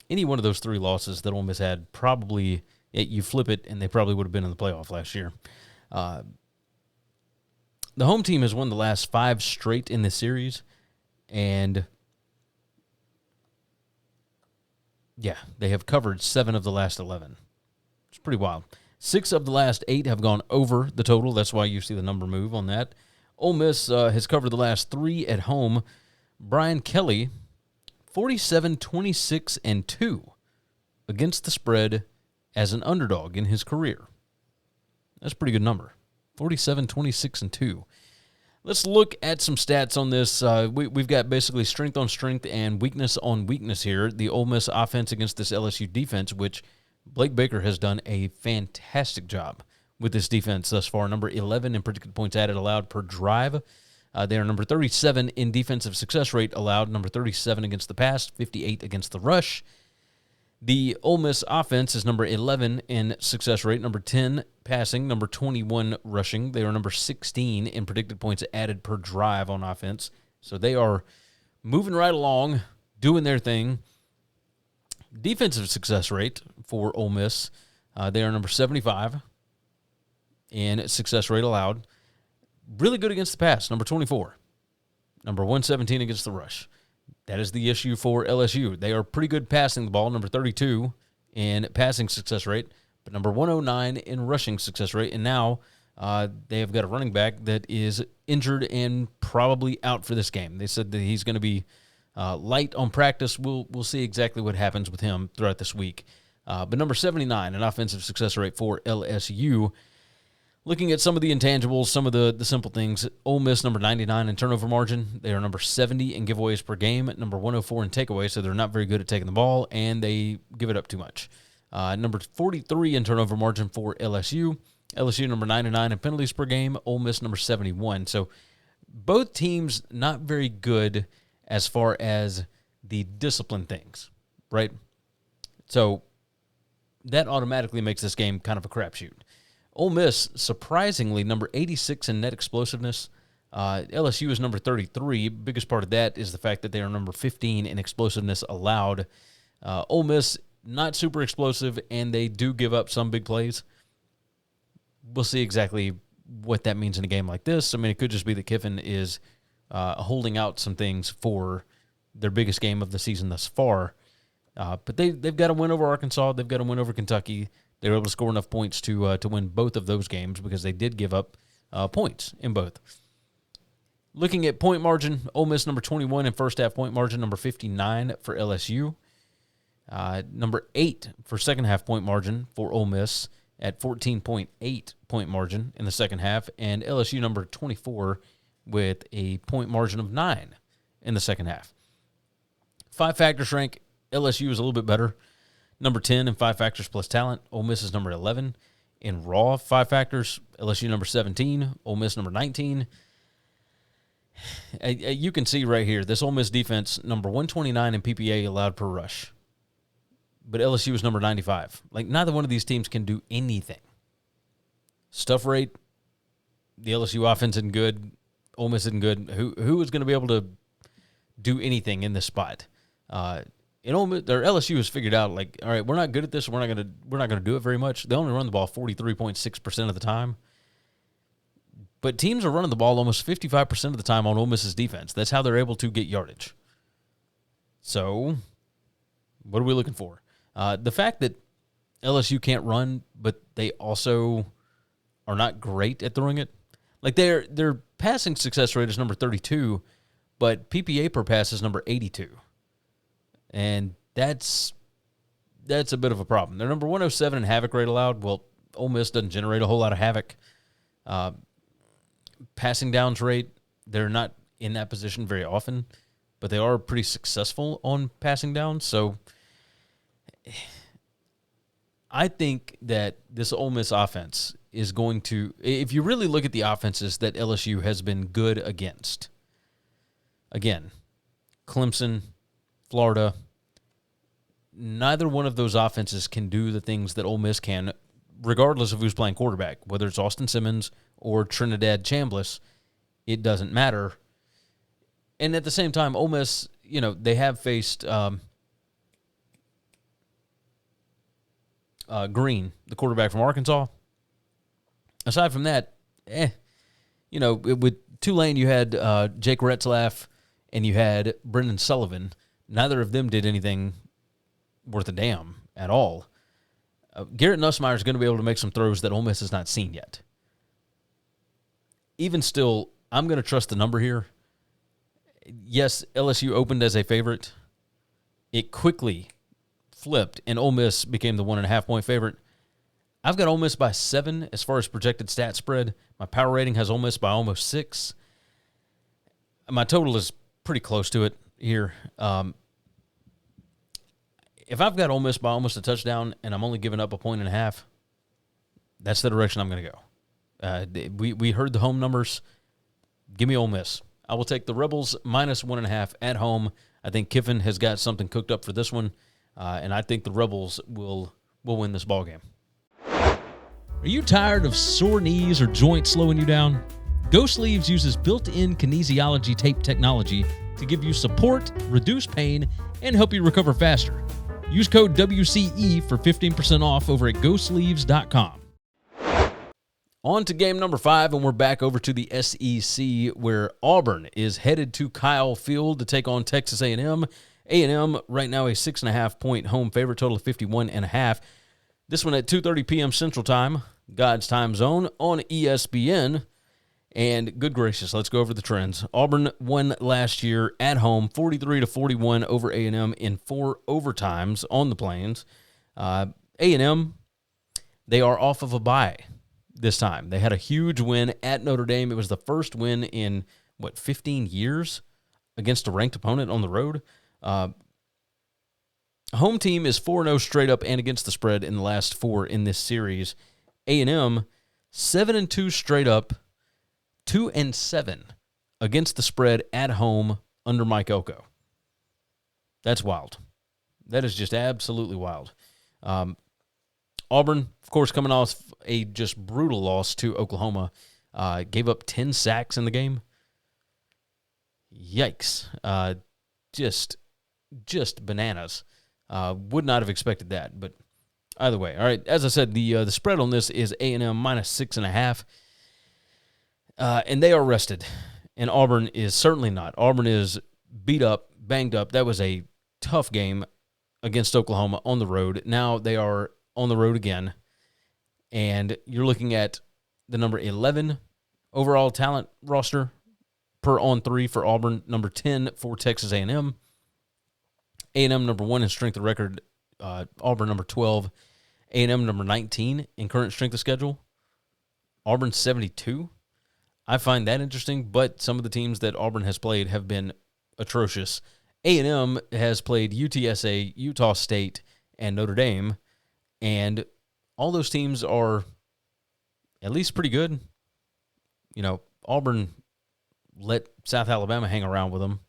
Any one of those 3 losses that Ole Miss had, probably, you flip it, and they probably would have been in the playoff last year. The home team has won the last 5 straight in this series, and yeah, they have covered 7 of the last 11. It's pretty wild. 6 of the last 8 have gone over the total. That's why you see the number move on that. Ole Miss has covered the last 3 at home. Brian Kelly, 47-26-2 against the spread as an underdog in his career. That's a pretty good number. 47-26-2. Let's look at some stats on this. We've got basically strength on strength and weakness on weakness here. The Ole Miss offense against this LSU defense, which Blake Baker has done a fantastic job with this defense thus far. Number 11 in predicted points added allowed per drive. They are number 37 in defensive success rate allowed, number 37 against the pass, 58 against the rush. The Ole Miss offense is number 11 in success rate, number 10 passing, number 21 rushing. They are number 16 in predicted points added per drive on offense. So they are moving right along, doing their thing. Defensive success rate for Ole Miss, they are number 75 in success rate allowed. Really good against the pass, number 24. Number 117 against the rush. That is the issue for LSU. They are pretty good passing the ball, number 32 in passing success rate, but number 109 in rushing success rate. And now they have got a running back that is injured and probably out for this game. They said that he's going to be light on practice. We'll see exactly what happens with him throughout this week. But number 79 in offensive success rate for LSU. Looking at some of the intangibles, some of the simple things, Ole Miss, number 99 in turnover margin. They are number 70 in giveaways per game, number 104 in takeaways, so they're not very good at taking the ball, and they give it up too much. Number 43 in turnover margin for LSU. LSU, number 99 in penalties per game. Ole Miss, number 71. So both teams not very good as far as the discipline things, right? So that automatically makes this game kind of a crapshoot. Ole Miss, surprisingly, number 86 in net explosiveness. LSU is number 33. Biggest part of that is the fact that they are number 15 in explosiveness allowed. Ole Miss, not super explosive, and they do give up some big plays. We'll see exactly what that means in a game like this. I mean, it could just be that Kiffin is holding out some things for their biggest game of the season thus far. But they've got to win over Arkansas. They've got to win over Kentucky. They were able to score enough points to win both of those games because they did give up points in both. Looking at point margin, Ole Miss number 21 in first half point margin, number 59 for LSU. Number 8 for second half point margin for Ole Miss at 14.8 point margin in the second half, and LSU number 24 with a point margin of 9 in the second half. 5 factors rank, LSU is a little bit better. Number 10 in 5 factors plus talent. Ole Miss is number 11 in raw 5 factors. LSU number 17. Ole Miss number 19. You can see right here, this Ole Miss defense, number 129 in PPA allowed per rush. But LSU is number 95. Like, neither one of these teams can do anything. Stuff rate, the LSU offense isn't good. Ole Miss isn't good. Who is going to be able to do anything in this spot? Ole Miss, their LSU has figured out, like, all right, we're not good at this. We're not gonna do it very much. They only run the ball 43.6% of the time. But teams are running the ball almost 55% of the time on Ole Miss's defense. That's how they're able to get yardage. So, what are we looking for? The fact that LSU can't run, but they also are not great at throwing it. Like, their passing success rate is number 32, but PPA per pass is number 82. And that's a bit of a problem. They're number 107 in havoc rate allowed. Well, Ole Miss doesn't generate a whole lot of havoc. Passing downs rate, they're not in that position very often, but they are pretty successful on passing downs. So I think that this Ole Miss offense is going to, if you really look at the offenses that LSU has been good against, again, Clemson, Florida, neither one of those offenses can do the things that Ole Miss can, regardless of who's playing quarterback, whether it's Austin Simmons or Trinidad Chambliss. It doesn't matter. And at the same time, Ole Miss, they have faced Green, the quarterback from Arkansas. Aside from that, with Tulane, you had Jake Retzlaff and you had Brendan Sullivan. Neither of them did anything worth a damn at all. Garrett Nussmeier is going to be able to make some throws that Ole Miss has not seen yet. Even still, I'm going to trust the number here. Yes, LSU opened as a favorite. It quickly flipped, and Ole Miss became the 1.5-point favorite. I've got Ole Miss by 7 as far as projected stat spread. My power rating has Ole Miss by almost 6. My total is pretty close to it here. If I've got Ole Miss by almost a touchdown and I'm only giving up 1.5 points, that's the direction I'm going to go. We heard the home numbers. Give me Ole Miss. I will take the Rebels minus 1.5 at home. I think Kiffin has got something cooked up for this one. and I think the Rebels will win this ball game. Are you tired of sore knees or joints slowing you down? Go Sleeves uses built-in kinesiology tape technology to give you support, reduce pain, and help you recover faster. Use code WCE for 15% off over at GoSleeves.com. On to game number 5, and we're back over to the SEC, where Auburn is headed to Kyle Field to take on Texas A&M. A&M right now a 6.5-point home favorite, total of 51.5. This one at 2:30 p.m. Central Time, God's time zone, on ESPN. And good gracious, let's go over the trends. Auburn won last year at home, 43-41 over A&M in 4 overtimes on the Plains. A&M, they are off of a bye this time. They had a huge win at Notre Dame. It was the first win in, 15 years against a ranked opponent on the road. Home team is 4-0 straight up and against the spread in the last 4 in this series. A&M, 7-2 straight up, 2-7 against the spread at home under Mike Elko. That's wild. That is just absolutely wild. Auburn, of course, coming off a just brutal loss to Oklahoma, gave up 10 sacks in the game. Yikes. Just bananas. Would not have expected that, but either way. All right, as I said, the spread on this is A&M minus 6.5. And they are rested, and Auburn is certainly not. Auburn is beat up, banged up. That was a tough game against Oklahoma on the road. Now they are on the road again, and you're looking at the number 11 overall talent roster per on 3 for Auburn, number 10 for Texas A&M. A&M number 1 in strength of record, Auburn number 12. A&M number 19 in current strength of schedule. Auburn 72. I find that interesting, but some of the teams that Auburn has played have been atrocious. A&M has played UTSA, Utah State, and Notre Dame, and all those teams are at least pretty good. You know, Auburn let South Alabama hang around with them,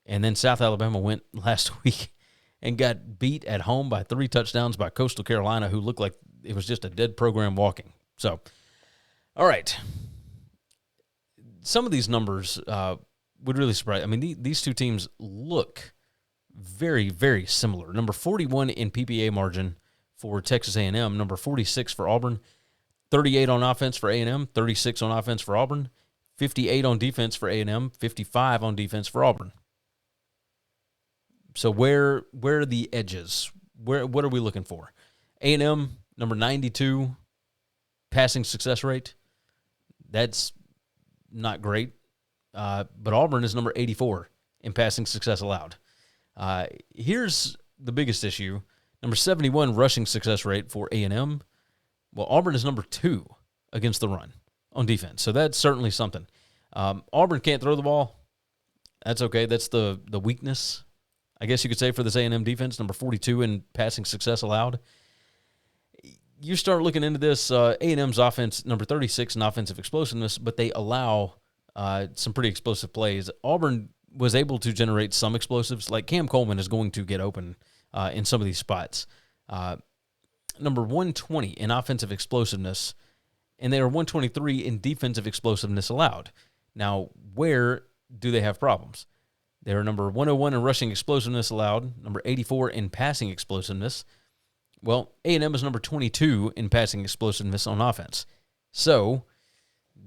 and then South Alabama went last week and got beat at home by 3 touchdowns by Coastal Carolina, who looked like it was just a dead program walking. So, all right. Some of these numbers would really surprise. I mean, these two teams look very, very similar. Number 41 in PPA margin for Texas A&M, number 46 for Auburn, 38 on offense for A&M, 36 on offense for Auburn, 58 on defense for A&M, 55 on defense for Auburn. So where are the edges? What are we looking for? A&M, number 92 passing success rate. That's not great, but Auburn is number 84 in passing success allowed. Here's the biggest issue. Number 71 rushing success rate for A&M. Well, Auburn is number 2 against the run on defense, so that's certainly something. Auburn can't throw the ball. That's okay. That's the weakness, I guess you could say, for this A&M defense, number 42 in passing success allowed. You start looking into this, A&M's offense, number 36 in offensive explosiveness, but they allow some pretty explosive plays. Auburn was able to generate some explosives, like Cam Coleman is going to get open in some of these spots. Number 120 in offensive explosiveness, and they are 123 in defensive explosiveness allowed. Now, where do they have problems? They are number 101 in rushing explosiveness allowed, number 84 in passing explosiveness. Well, A&M is number 22 in passing explosiveness on offense. So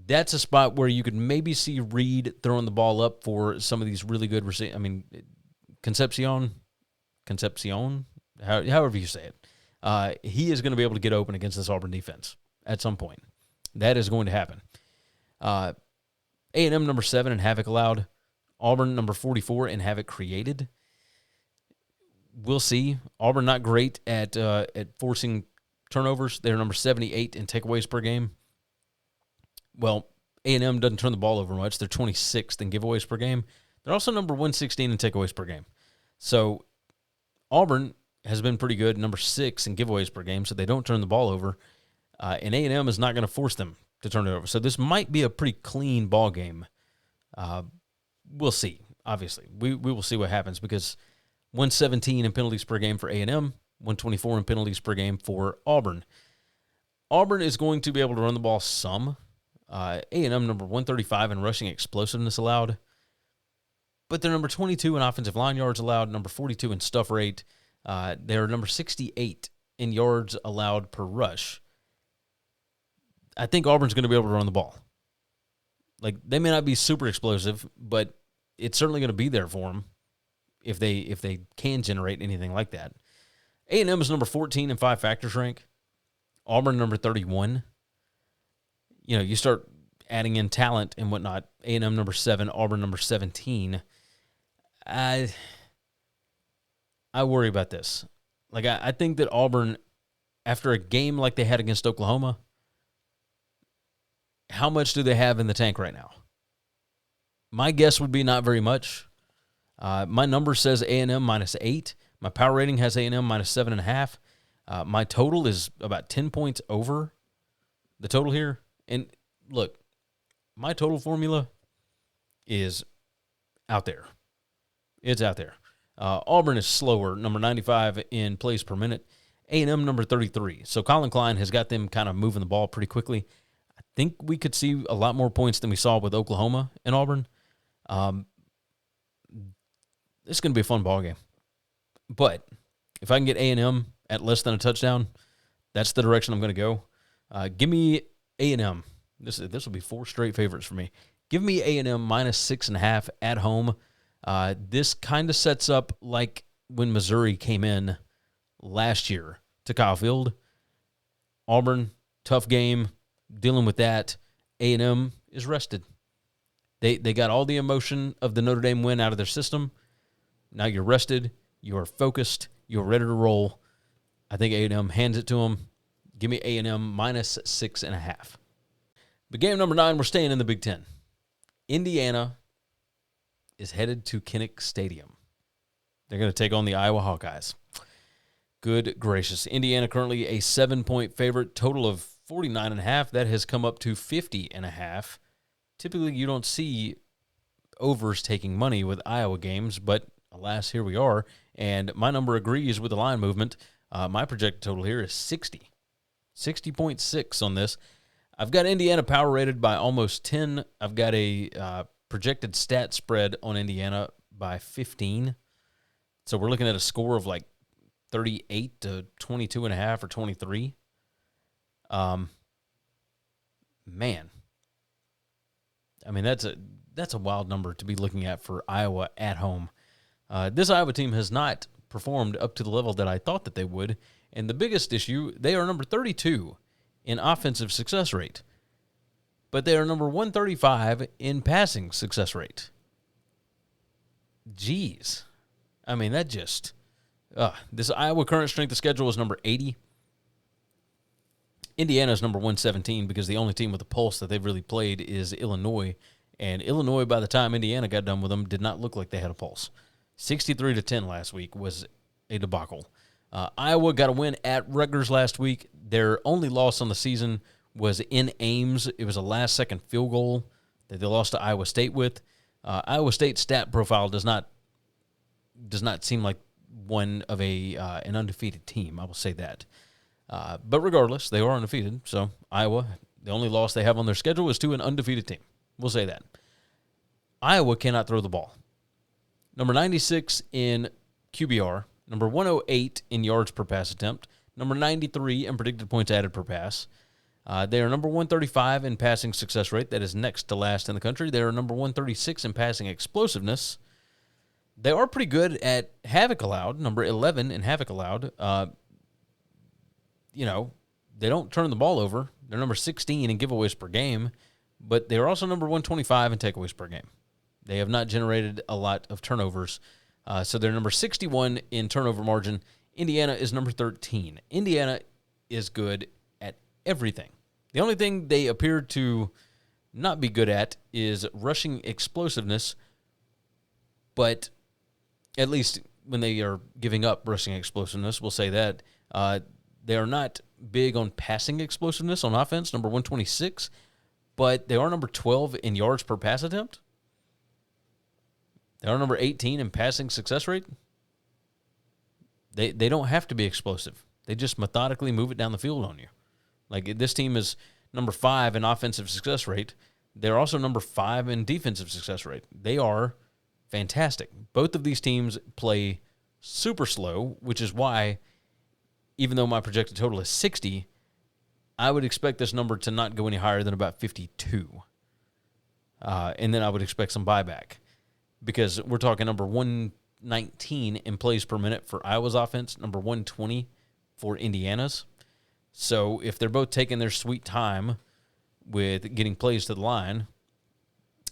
that's a spot where you could maybe see Reed throwing the ball up for some of these really good receivers. I mean, Concepcion, however you say it. He is going to be able to get open against this Auburn defense at some point. That is going to happen. A&M number 7 in havoc allowed. Auburn number 44 in havoc created. We'll see. Auburn not great at forcing turnovers. They're number 78 in takeaways per game. Well, A&M doesn't turn the ball over much. They're 26th in giveaways per game. They're also number 116 in takeaways per game. So Auburn has been pretty good, number 6 in giveaways per game, so they don't turn the ball over. And A&M is not going to force them to turn it over. So this might be a pretty clean ball game. We'll see, obviously. We will see what happens because 117 in penalties per game for A&M, 124 in penalties per game for Auburn. Auburn is going to be able to run the ball some. A&M number 135 in rushing explosiveness allowed, but they're number 22 in offensive line yards allowed, number 42 in stuff rate. They're number 68 in yards allowed per rush. I think Auburn's going to be able to run the ball. Like, they may not be super explosive, but it's certainly going to be there for them if they can generate anything like that. A&M is number 14 in 5 factors rank. Auburn number 31. You know, you start adding in talent and whatnot. A&M number 7, Auburn number 17. I worry about this. Like, I think that Auburn, after a game like they had against Oklahoma, how much do they have in the tank right now? My guess would be not very much. My number says A&M -8. My power rating has A&M -7.5. My total is about 10 points over the total here. And look, my total formula is out there. It's out there. Auburn is slower, number 95 in plays per minute. A&M number 33. So Colin Klein has got them kind of moving the ball pretty quickly. I think we could see a lot more points than we saw with Oklahoma and Auburn. It's going to be a fun ball game. But if I can get A&M at less than a touchdown, that's the direction I'm going to go. Give me A&M. This will be 4 straight favorites for me. Give me A&M -6.5 at home. This kind of sets up like when Missouri came in last year to Kyle Field. Auburn, tough game, dealing with that. A&M is rested. They got all the emotion of the Notre Dame win out of their system. Now you're rested. You are focused. You're ready to roll. I think A&M hands it to them. Give me A&M -6.5. But game number 9, we're staying in the Big Ten. Indiana is headed to Kinnick Stadium. They're going to take on the Iowa Hawkeyes. Good gracious. Indiana currently a 7-point favorite, total of 49.5. That has come up to 50.5. Typically, you don't see overs taking money with Iowa games, but alas, here we are. And my number agrees with the line movement. My projected total here is 60. 60.6 on this. I've got Indiana power rated by almost 10. I've got a projected stat spread on Indiana by 15. So we're looking at a score of like 38 to 22.5 or 23. Man. I mean, that's a wild number to be looking at for Iowa at home. This Iowa team has not performed up to the level that I thought that they would. And the biggest issue, they are number 32 in offensive success rate. But they are number 135 in passing success rate. Jeez. I mean, that just... this Iowa current strength of schedule is number 80. Indiana is number 117 because the only team with a pulse that they've really played is Illinois. And Illinois, by the time Indiana got done with them, did not look like they had a pulse. 63-10 last week was a debacle. Iowa got a win at Rutgers last week. Their only loss on the season was in Ames. It was a last-second field goal that they lost to Iowa State with. Iowa State's stat profile does not seem like one of an undefeated team. I will say that. But regardless, they are undefeated. So Iowa, the only loss they have on their schedule is to an undefeated team. We'll say that. Iowa cannot throw the ball. Number 96 in QBR. Number 108 in yards per pass attempt. Number 93 in predicted points added per pass. They are number 135 in passing success rate. That is next to last in the country. They are number 136 in passing explosiveness. They are pretty good at havoc allowed, number 11 in havoc allowed. They don't turn the ball over. They're number 16 in giveaways per game, but they're also number 125 in takeaways per game. They have not generated a lot of turnovers, so they're number 61 in turnover margin. Indiana is number 13. Indiana is good at everything. The only thing they appear to not be good at is rushing explosiveness, but at least when they are giving up rushing explosiveness, we'll say that. They are not big on passing explosiveness on offense, number 126, but they are number 12 in yards per pass attempt. They are number 18 in passing success rate. They don't have to be explosive. They just methodically move it down the field on you. Like, this team is number 5 in offensive success rate. They're also number 5 in defensive success rate. They are fantastic. Both of these teams play super slow, which is why, even though my projected total is 60, I would expect this number to not go any higher than about 52. And then I would expect some buyback, because we're talking number 119 in plays per minute for Iowa's offense, number 120 for Indiana's. So if they're both taking their sweet time with getting plays to the line,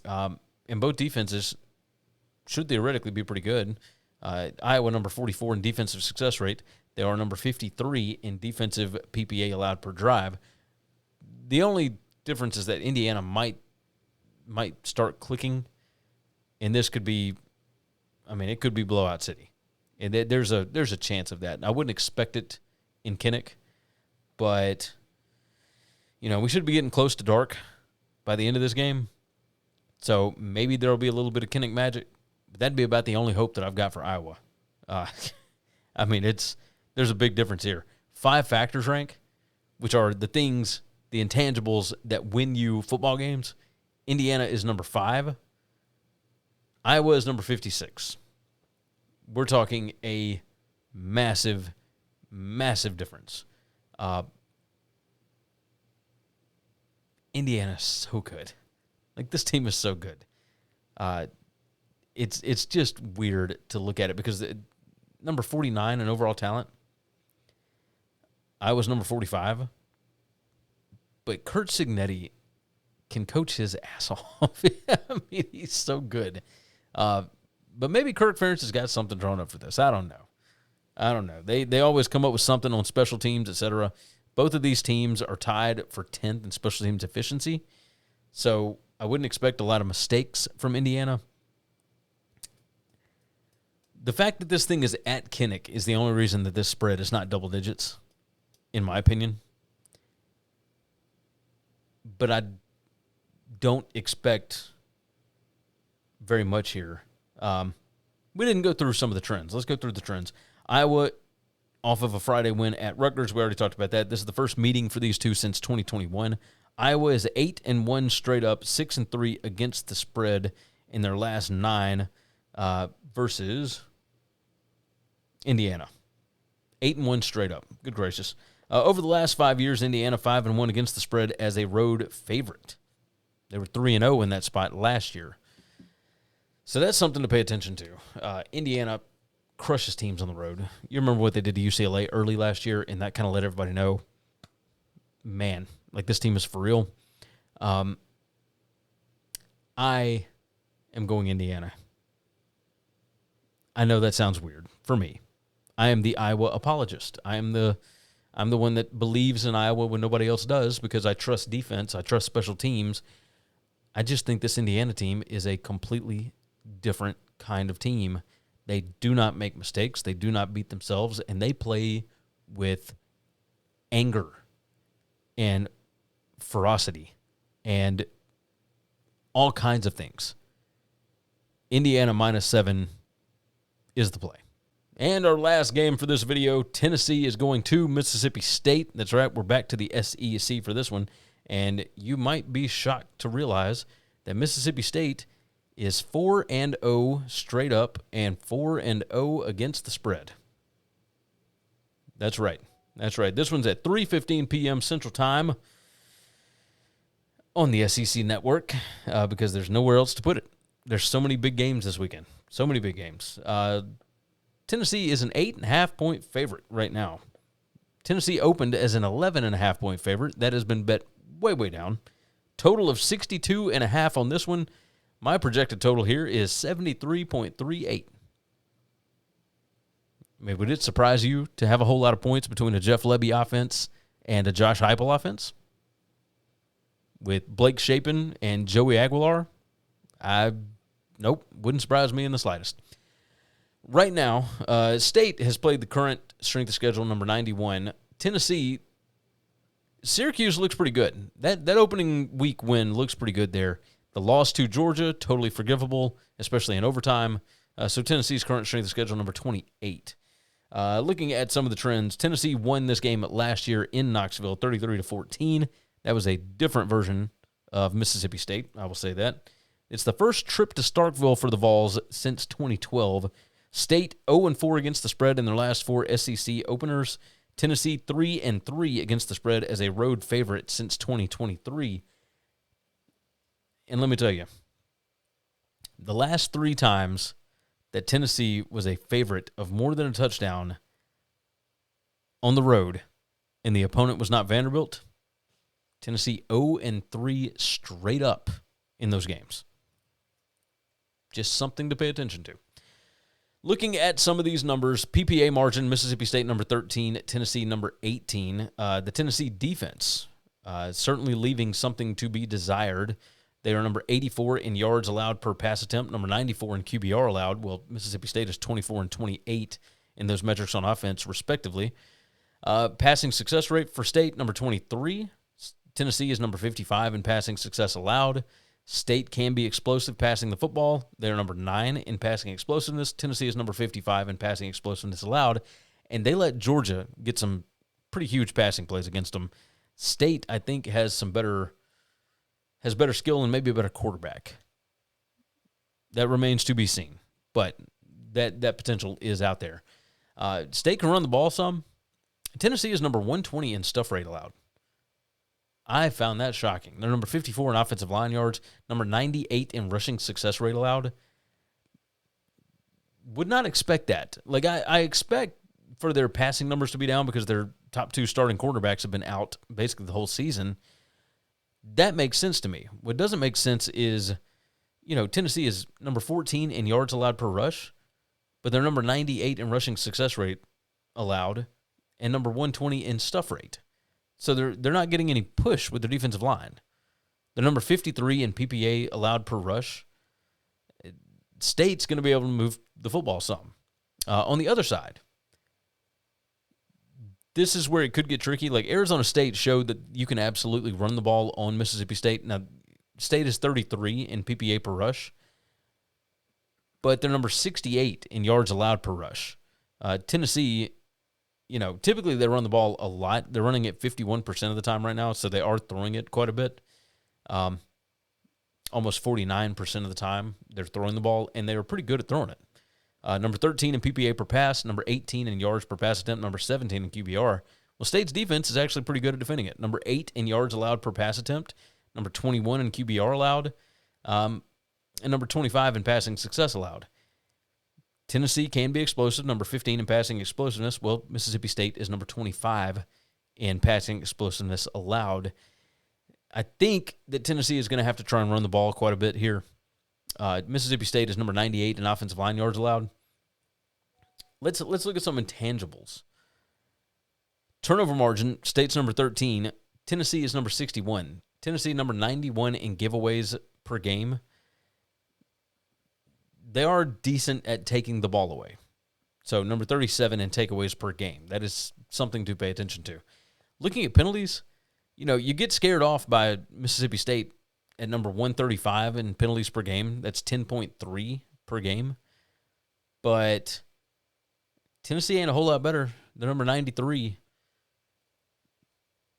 and both defenses should theoretically be pretty good. Iowa number 44 in defensive success rate. They are number 53 in defensive PPA allowed per drive. The only difference is that Indiana might start clicking, and this could be, it could be blowout city. And there's a chance of that. I wouldn't expect it in Kinnick, but, we should be getting close to dark by the end of this game. So maybe there will be a little bit of Kinnick magic, but that'd be about the only hope that I've got for Iowa. There's a big difference here. 5 factors rank, which are the things, the intangibles that win you football games. Indiana is number 5. Iowa is number 56. We're talking a massive, massive difference. Indiana is so good. Like, this team is so good. It's just weird to look at it, because number 49 in overall talent, Iowa's number 45. But Kurt Signetti can coach his ass off. He's so good. But maybe Kirk Ferentz has got something drawn up for this. I don't know. They always come up with something on special teams, etc. Both of these teams are tied for 10th in special teams efficiency. So I wouldn't expect a lot of mistakes from Indiana. The fact that this thing is at Kinnick is the only reason that this spread is not double digits, in my opinion. But I don't expect very much here. We didn't go through some of the trends. Let's go through the trends. Iowa, off of a Friday win at Rutgers. We already talked about that. This is the first meeting for these two since 2021. Iowa is 8-1 straight up, 6-3 against the spread in their last 9 versus Indiana. 8-1 straight up. Good gracious. Over the last 5 years, Indiana 5-1 against the spread as a road favorite. They were 3-0 in that spot last year. So that's something to pay attention to. Indiana crushes teams on the road. You remember what they did to UCLA early last year, and that kind of let everybody know, man, like, this team is for real. I am going Indiana. I know that sounds weird for me. I am the Iowa apologist. I'm the one that believes in Iowa when nobody else does, because I trust defense. I trust special teams. I just think this Indiana team is a completely different kind of team. They do not make mistakes. They do not beat themselves, and they play with anger and ferocity and all kinds of things. Indiana -7 is the play. And our last game for this video, Tennessee is going to Mississippi State. That's right, we're back to the SEC for this one. And you might be shocked to realize that Mississippi State is 4-0 straight up and 4-0 against the spread. That's right. That's right. This one's at 3:15 p.m. Central Time on the SEC Network, because there's nowhere else to put it. There's so many big games this weekend. So many big games. Tennessee is an 8.5-point favorite right now. Tennessee opened as an 11.5-point favorite. That has been bet way, way down. Total of 62.5 on this one. My projected total here is 73.38. Maybe would it surprise you to have a whole lot of points between a Jeff Lebby offense and a Josh Heupel offense? With Blake Shapen and Joey Aguilar? Nope, wouldn't surprise me in the slightest. Right now, State has played the current strength of schedule, number 91. Tennessee, Syracuse looks pretty good. That opening week win looks pretty good there. The loss to Georgia, totally forgivable, especially in overtime. So Tennessee's current strength of schedule, number 28. Looking at some of the trends, Tennessee won this game last year in Knoxville, 33-14. That was a different version of Mississippi State, I will say that. It's the first trip to Starkville for the Vols since 2012. State 0-4 against the spread in their last 4 SEC openers. Tennessee 3-3 against the spread as a road favorite since 2023. And let me tell you, the last 3 times that Tennessee was a favorite of more than a touchdown on the road and the opponent was not Vanderbilt, Tennessee 0-3 straight up in those games. Just something to pay attention to. Looking at some of these numbers, PPA margin, Mississippi State number 13, Tennessee number 18. The Tennessee defense certainly leaving something to be desired. They are number 84 in yards allowed per pass attempt, number 94 in QBR allowed. Well, Mississippi State is 24 and 28 in those metrics on offense, respectively. Passing success rate for State, number 23. Tennessee is number 55 in passing success allowed. State can be explosive passing the football. They're number 9 in passing explosiveness. Tennessee is number 55 in passing explosiveness allowed. And they let Georgia get some pretty huge passing plays against them. State, I think, has better skill and maybe a better quarterback. That remains to be seen. But that potential is out there. State can run the ball some. Tennessee is number 120 in stuff rate allowed. I found that shocking. They're number 54 in offensive line yards, number 98 in rushing success rate allowed. Would not expect that. Like, I expect for their passing numbers to be down because their top 2 starting quarterbacks have been out basically the whole season. That makes sense to me. What doesn't make sense is, Tennessee is number 14 in yards allowed per rush, but they're number 98 in rushing success rate allowed and number 120 in stuff rate. So they're not getting any push with their defensive line. They're number 53 in PPA allowed per rush. State's going to be able to move the football some. On the other side, this is where it could get tricky. Like, Arizona State showed that you can absolutely run the ball on Mississippi State. Now, State is 33 in PPA per rush, but they're number 68 in yards allowed per rush. Tennessee, typically they run the ball a lot. They're running it 51% of the time right now, so they are throwing it quite a bit. Almost 49% of the time they're throwing the ball, and they are pretty good at throwing it. Number 13 in PPA per pass, number 18 in yards per pass attempt, number 17 in QBR. Well, State's defense is actually pretty good at defending it. Number 8 in yards allowed per pass attempt, number 21 in QBR allowed, and number 25 in passing success allowed. Tennessee can be explosive, number 15 in passing explosiveness. Well, Mississippi State is number 25 in passing explosiveness allowed. I think that Tennessee is going to have to try and run the ball quite a bit here. Mississippi State is number 98 in offensive line yards allowed. Let's look at some intangibles. Turnover margin, State's number 13. Tennessee is number 61. Tennessee number 91 in giveaways per game. They are decent at taking the ball away. So number 37 in takeaways per game. That is something to pay attention to. Looking at penalties, you get scared off by Mississippi State at number 135 in penalties per game. That's 10.3 per game. But Tennessee ain't a whole lot better. They're number 93.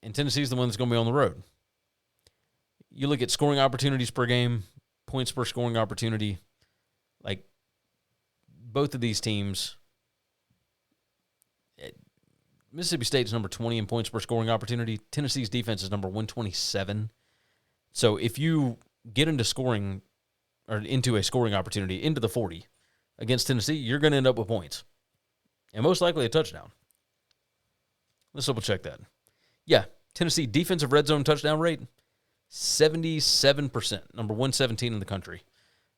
And Tennessee's the one that's going to be on the road. You look at scoring opportunities per game, points per scoring opportunity. Like, both of these teams, Mississippi State is number 20 in points per scoring opportunity. Tennessee's defense is number 127. So if you get into scoring, or into a scoring opportunity, into the 40 against Tennessee, you're going to end up with points. And most likely a touchdown. Let's double check that. Yeah, Tennessee defensive red zone touchdown rate, 77%, number 117 in the country.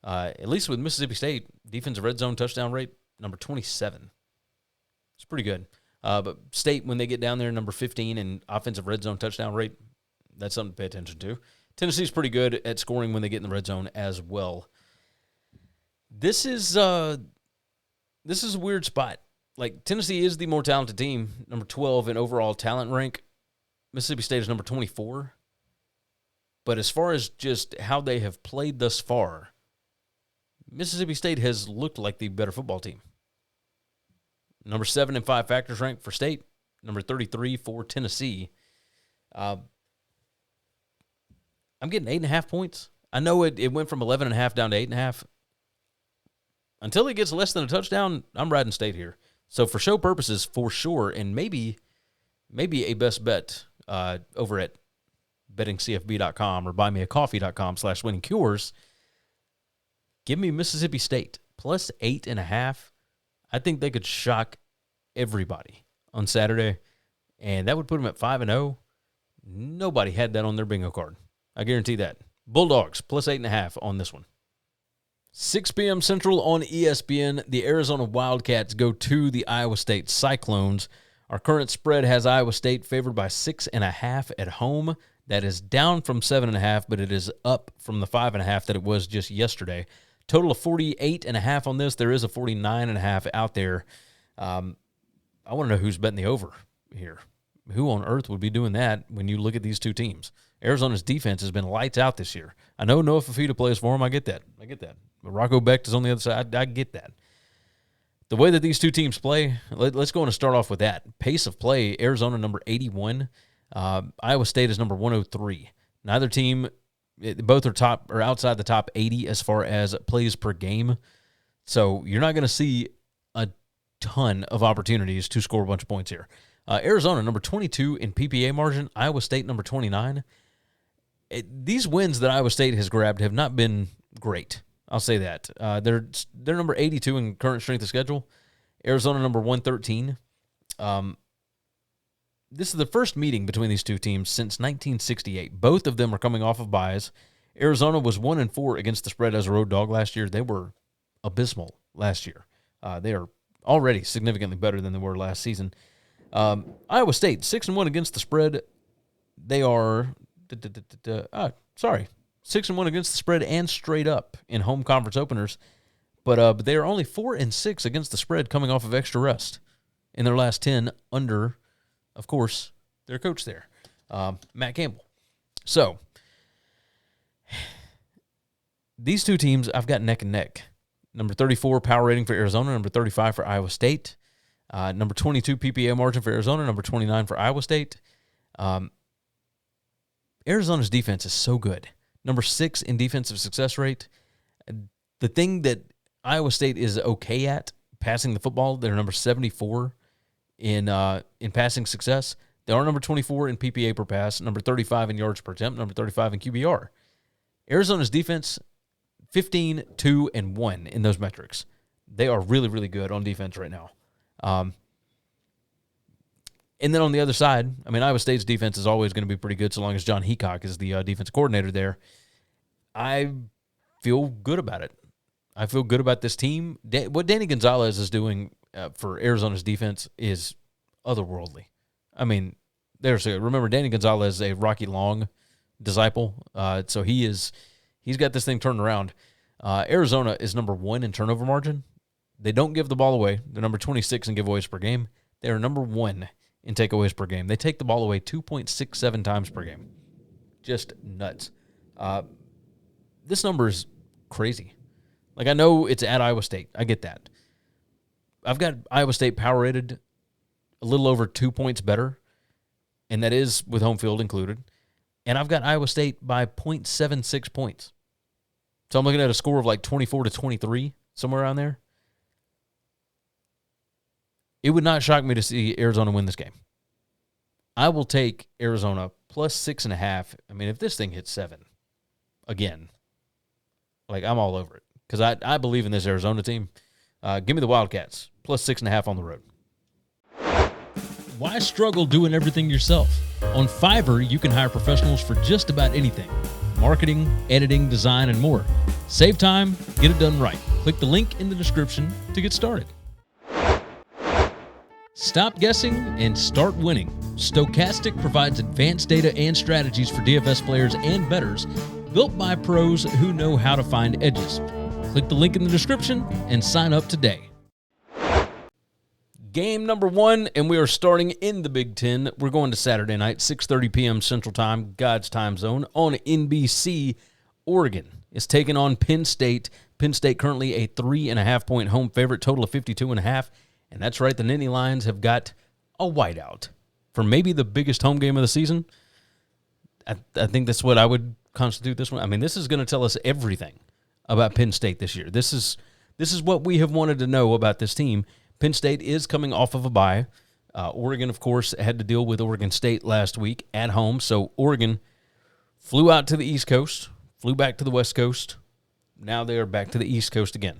At least with Mississippi State, defensive red zone touchdown rate, number 27. It's pretty good. But State, when they get down there, number 15 in offensive red zone touchdown rate, that's something to pay attention to. Tennessee's pretty good at scoring when they get in the red zone as well. This is a weird spot. Like, Tennessee is the more talented team, number 12 in overall talent rank. Mississippi State is number 24. But as far as just how they have played thus far, Mississippi State has looked like the better football team. Number 7 in 5 factors rank for State. Number 33 for Tennessee. I'm getting 8.5 points. I know it went from 11.5 down to 8.5. Until it gets less than a touchdown, I'm riding State here. So for show purposes, for sure, and maybe a best bet over at bettingcfb.com or buymeacoffee.com/winningcures, give me Mississippi State plus 8.5. I think they could shock everybody on Saturday, and that would put them at 5-0. Nobody had that on their bingo card. I guarantee that. Bulldogs plus 8.5 on this one. 6 p.m. Central on ESPN, the Arizona Wildcats go to the Iowa State Cyclones. Our current spread has Iowa State favored by 6.5 at home. That is down from 7.5, but it is up from the 5.5 that it was just yesterday. Total of 48.5 on this. There is a 49.5 out there. I want to know who's betting the over here. Who on earth would be doing that when you look at these two teams? Arizona's defense has been lights out this year. I know Noah Fafita plays for him. I get that. But Rocco Becht is on the other side. I get that. The way that these two teams play, let's go and start off with that. Pace of play, Arizona number 81. Iowa State is number 103. Neither team, both are top or outside the top 80 as far as plays per game. So you're not going to see a ton of opportunities to score a bunch of points here. Arizona, number 22 in PPA margin. Iowa State, number 29. These wins that Iowa State has grabbed have not been great. I'll say that. They're number 82 in current strength of schedule. Arizona, number 113. This is the first meeting between these two teams since 1968. Both of them are coming off of byes. Arizona was 1-4 against the spread as a road dog last year. They were abysmal last year. They are already significantly better than they were last season. Iowa State, 6-1 against the spread. They are 6-1 against the spread and straight up in home conference openers. But they are only 4-6 against the spread coming off of extra rest in their last 10 under, of course, their coach there, Matt Campbell. So these two teams I've got neck and neck. Number 34 power rating for Arizona, number 35 for Iowa State. Number 22 PPA margin for Arizona, number 29 for Iowa State. Arizona's defense is so good. Number 6 in defensive success rate. The thing that Iowa State is okay at, passing the football, they're number 74 in passing success. They are number 24 in PPA per pass, number 35 in yards per attempt, number 35 in QBR. Arizona's defense, 15, 2, and 1 in those metrics. They are really, really good on defense right now. And then on the other side, I mean, Iowa State's defense is always going to be pretty good so long as John Heacock is the defensive coordinator there. I feel good about it. I feel good about this team. What Danny Gonzalez is doing for Arizona's defense is otherworldly. I mean, remember Danny Gonzalez is a Rocky Long disciple, so he's got this thing turned around. Arizona is number 1 in turnover margin. They don't give the ball away. They're number 26 in giveaways per game. They are number 1 in takeaways per game. They take the ball away 2.67 times per game. Just nuts. This number is crazy. Like, I know it's at Iowa State. I get that. I've got Iowa State power rated a little over 2 points better, and that is with home field included. And I've got Iowa State by 0.76 points. So I'm looking at a score of like 24-23, somewhere around there. It would not shock me to see Arizona win this game. I will take Arizona plus 6.5. I mean, if this thing hits 7 again, like, I'm all over it. Because I believe in this Arizona team. Give me the Wildcats, plus 6.5 on the road. Why struggle doing everything yourself? On Fiverr, you can hire professionals for just about anything. Marketing, editing, design, and more. Save time, get it done right. Click the link in the description to get started. Stop guessing and start winning. Stokastic provides advanced data and strategies for DFS players and bettors, built by pros who know how to find edges. Click the link in the description and sign up today. Game number 1, and we are starting in the Big Ten. We're going to Saturday night, 6:30 p.m. Central Time, God's time zone, on NBC. Oregon is taking on Penn State. Penn State currently a 3.5-point home favorite, total of 52.5. And that's right, the Nittany Lions have got a whiteout for maybe the biggest home game of the season. I think that's what I would constitute this one. I mean, this is going to tell us everything about Penn State this year. This is what we have wanted to know about this team. Penn State is coming off of a bye. Oregon, of course, had to deal with Oregon State last week at home. So Oregon flew out to the East Coast, flew back to the West Coast. Now they are back to the East Coast again.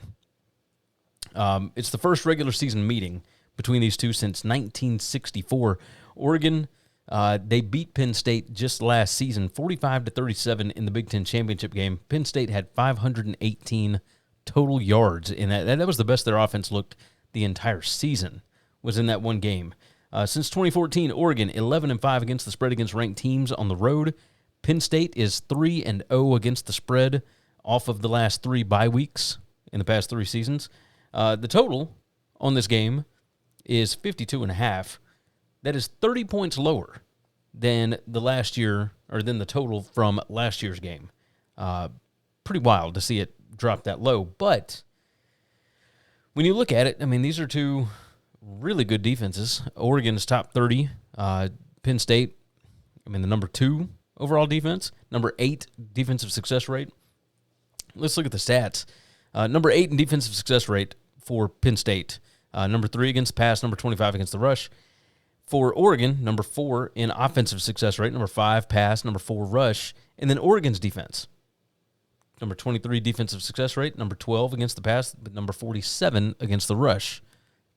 It's the first regular season meeting between these two since 1964. Oregon, they beat Penn State just last season, 45-37 in the Big Ten championship game. Penn State had 518 total yards in that. That was the best their offense looked the entire season, was in that one game. Since 2014, Oregon 11-5 against the spread against ranked teams on the road. Penn State is 3-0 against the spread off of the last 3 bye weeks in the past 3 seasons. The total on this game is 52.5. That is 30 points lower than the last year, or than the total from last year's game. Pretty wild to see it drop that low. But when you look at it, I mean, these are two really good defenses. Oregon's top 30. Penn State, I mean, the number 2 overall defense, number 8 defensive success rate. Let's look at the stats. Number 8 in defensive success rate for Penn State. Number 3 against the pass, number 25 against the rush. For Oregon, number 4 in offensive success rate, number 5 pass, number 4 rush. And then Oregon's defense. Number 23 defensive success rate, number 12 against the pass, but number 47 against the rush.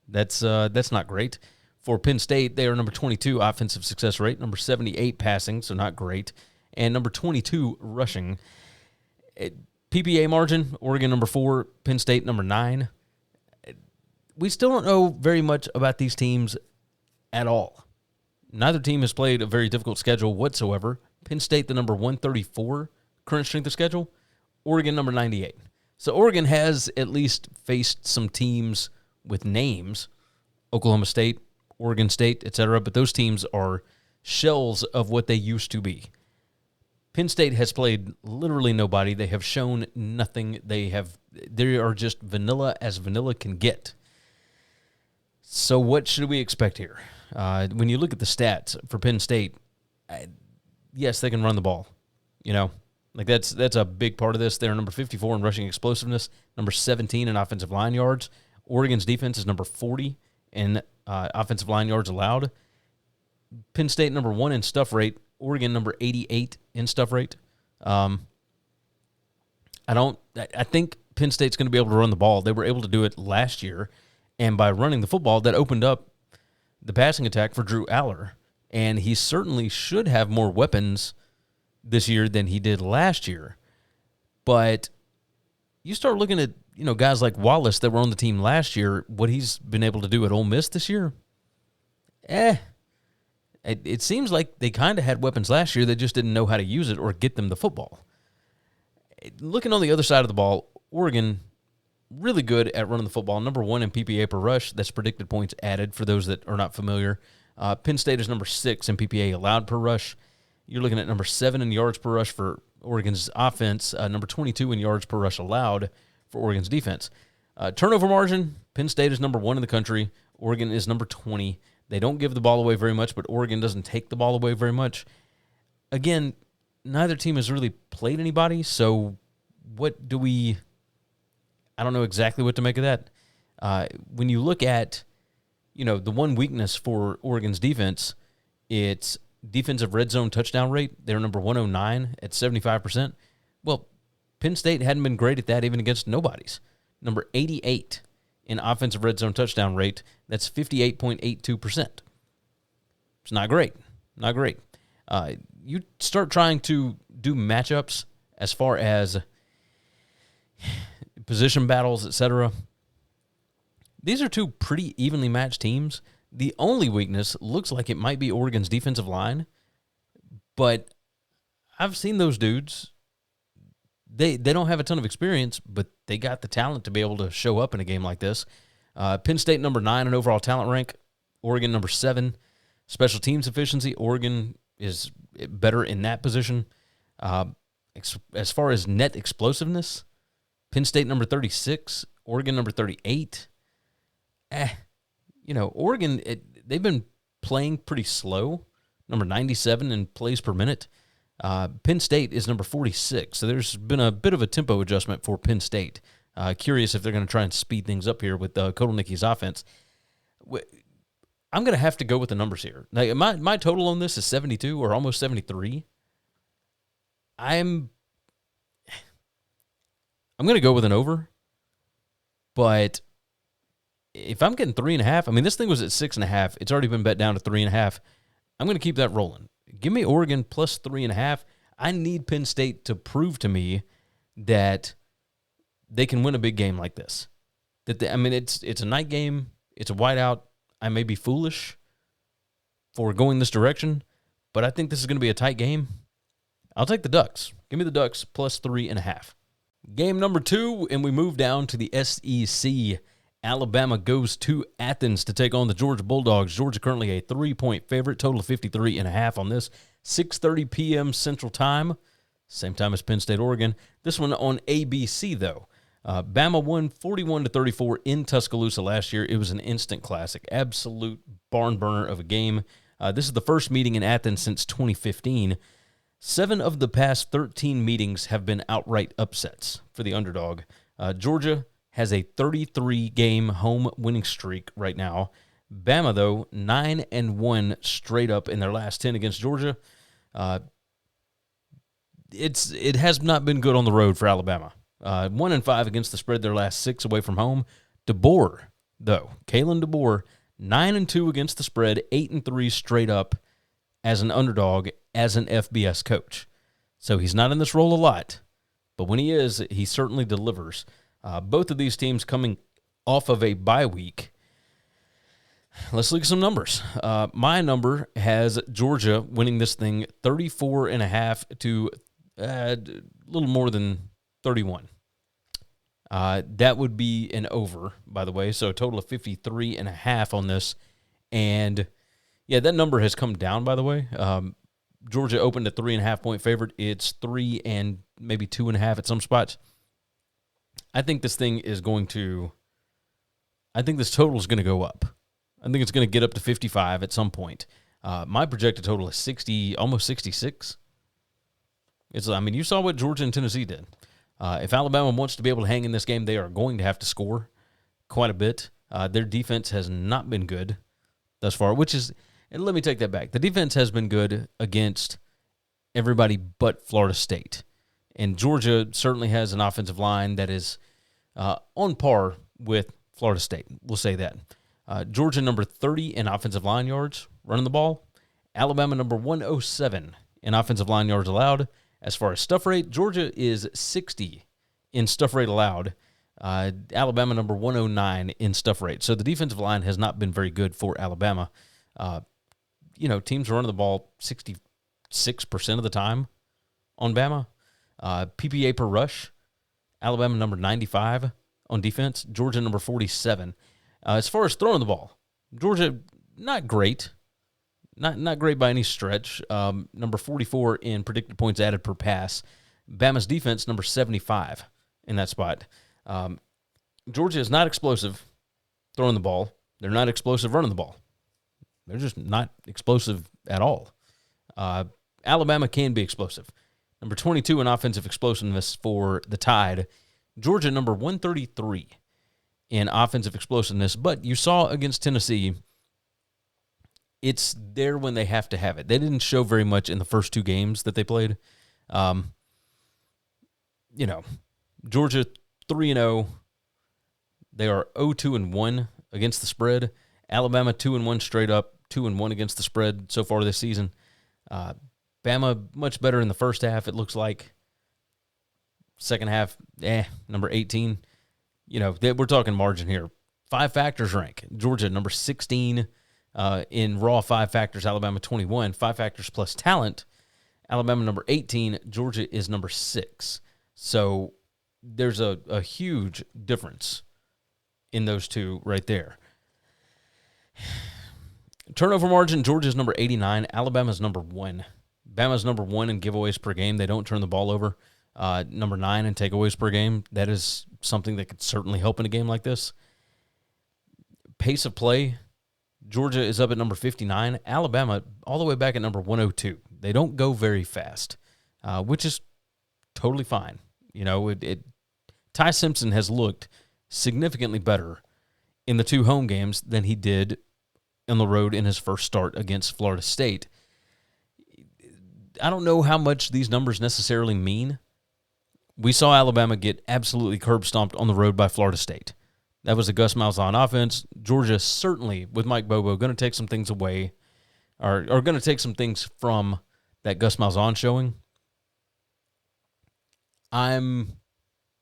That's not great. For Penn State, they are number 22 offensive success rate, number 78 passing, so not great, and number 22 rushing. PPA margin, Oregon number 4, Penn State number 9. We still don't know very much about these teams at all. Neither team has played a very difficult schedule whatsoever. Penn State, the number 134 current strength of schedule. Oregon, number 98. So Oregon has at least faced some teams with names, Oklahoma State, Oregon State, etc., but those teams are shells of what they used to be. Penn State has played literally nobody. They have shown nothing. They are just vanilla as vanilla can get. So what should we expect here? When you look at the stats for Penn State, yes, they can run the ball. You know, like that's a big part of this. They're number 54 in rushing explosiveness, number 17 in offensive line yards. Oregon's defense is number 40 in offensive line yards allowed. Penn State number 1 in stuff rate. Oregon number 88 in stuff rate. I think Penn State's going to be able to run the ball. They were able to do it last year, and by running the football, that opened up the passing attack for Drew Aller, and he certainly should have more weapons this year than he did last year. But you start looking at, you know, guys like Wallace that were on the team last year, what he's been able to do at Ole Miss this year, it seems like they kind of had weapons last year. They just didn't know how to use it or get them the football. Looking on the other side of the ball, Oregon, really good at running the football. Number 1 in PPA per rush. That's predicted points added for those that are not familiar. Penn State is number 6 in PPA allowed per rush. You're looking at number 7 in yards per rush for Oregon's offense. Number 22 in yards per rush allowed for Oregon's defense. Turnover margin, Penn State is number 1 in the country. Oregon is number 20. They don't give the ball away very much, but Oregon doesn't take the ball away very much. Again, neither team has really played anybody, so what do we... I don't know exactly what to make of that. When you look at, you know, the one weakness for Oregon's defense, it's defensive red zone touchdown rate. They're number 109 at 75%. Well, Penn State hadn't been great at that even against nobodies. Number 88 in offensive red zone touchdown rate. That's 58.82%. It's not great. Not great. You start trying to do matchups as far as position battles, etc. These are two pretty evenly matched teams. The only weakness looks like it might be Oregon's defensive line, but I've seen those dudes. They don't have a ton of experience, but they got the talent to be able to show up in a game like this. Penn State number 9 in overall talent rank. Oregon number 7. Special teams efficiency, Oregon is better in that position. As far as net explosiveness, Penn State number 36, Oregon number 38. Oregon, they've been playing pretty slow, number 97 in plays per minute. Penn State is number 46, so there's been a bit of a tempo adjustment for Penn State. Curious if they're going to try and speed things up here with Kotelnicki's offense. I'm going to have to go with the numbers here. Now, my total on this is 72 or almost 73. I'm going to go with an over, but if I'm getting 3.5, I mean, this thing was at 6.5. It's already been bet down to 3.5. I'm going to keep that rolling. Give me Oregon plus 3.5. I need Penn State to prove to me that they can win a big game like this. It's a night game. It's a whiteout. I may be foolish for going this direction, but I think this is going to be a tight game. I'll take the Ducks. Give me the Ducks plus 3.5. Game number 2, and we move down to the SEC. Alabama goes to Athens to take on the Georgia Bulldogs. Georgia currently a 3-point favorite, total of 53.5 on this. 6:30 p.m. Central Time, same time as Penn State, Oregon. This one on ABC, though. Bama won 41-34 in Tuscaloosa last year. It was an instant classic, absolute barn burner of a game. This is the first meeting in Athens since 2015. 7 of the past 13 meetings have been outright upsets for the underdog. Georgia has a 33-game home winning streak right now. Bama, though, 9-1 straight up in their last 10 against Georgia. It has not been good on the road for Alabama. 1-5 against the spread their last 6 away from home. DeBoer, though, Kalen DeBoer, 9-2 against the spread, 8-3 straight up as an underdog, as an FBS coach. So he's not in this role a lot, but when he is, he certainly delivers. Both of these teams coming off of a bye week. Let's look at some numbers. My number has Georgia winning this thing 34.5 to a little more than 31. That would be an over, by the way, so a total of 53.5 on this. And, yeah, that number has come down, by the way. Georgia opened a 3.5-point favorite. It's 3 and maybe 2.5 at some spots. I think this thing is going to – I think this total is going to go up. I think it's going to get up to 55 at some point. My projected total is 60, almost 66. You saw what Georgia and Tennessee did. If Alabama wants to be able to hang in this game, they are going to have to score quite a bit. Their defense has not been good thus far, and let me take that back. The defense has been good against everybody but Florida State. And Georgia certainly has an offensive line that is on par with Florida State. We'll say that. Georgia number 30 in offensive line yards running the ball. Alabama number 107 in offensive line yards allowed. As far as stuff rate, Georgia is 60 in stuff rate allowed. Alabama number 109 in stuff rate. So the defensive line has not been very good for Alabama. Teams are running the ball 66% of the time on Bama. PPA per rush, Alabama number 95 on defense. Georgia number 47. As far as throwing the ball, Georgia not great. Not great by any stretch. Number 44 in predicted points added per pass. Bama's defense, number 75 in that spot. Georgia is not explosive throwing the ball. They're not explosive running the ball. They're just not explosive at all. Alabama can be explosive. Number 22 in offensive explosiveness for the Tide. Georgia, number 133 in offensive explosiveness. But you saw against Tennessee, it's there when they have to have it. They didn't show very much in the first 2 games that they played. Georgia 3-0. They are 0-2-1 against the spread. Alabama 2-1 straight up, 2-1 against the spread so far this season. Bama much better in the first half, it looks like. Second half, number 18. We're talking margin here. 5 factors rank. Georgia, number 16 in raw 5 factors. Alabama, 21. 5 factors plus talent. Alabama, number 18. Georgia is number 6. So there's a huge difference in those two right there. Turnover margin, Georgia's number 89. Alabama's number 1. Bama's number 1 in giveaways per game. They don't turn the ball over. Number 9 in takeaways per game. That is something that could certainly help in a game like this. Pace of play, Georgia is up at number 59. Alabama all the way back at number 102. They don't go very fast, which is totally fine. You know, Ty Simpson has looked significantly better in the 2 home games than he did on the road in his first start against Florida State. I don't know how much these numbers necessarily mean. We saw Alabama get absolutely curb stomped on the road by Florida State. That was a Gus Malzahn offense. Georgia certainly, with Mike Bobo, going to take some things away, or going to take some things from that Gus Malzahn showing. I'm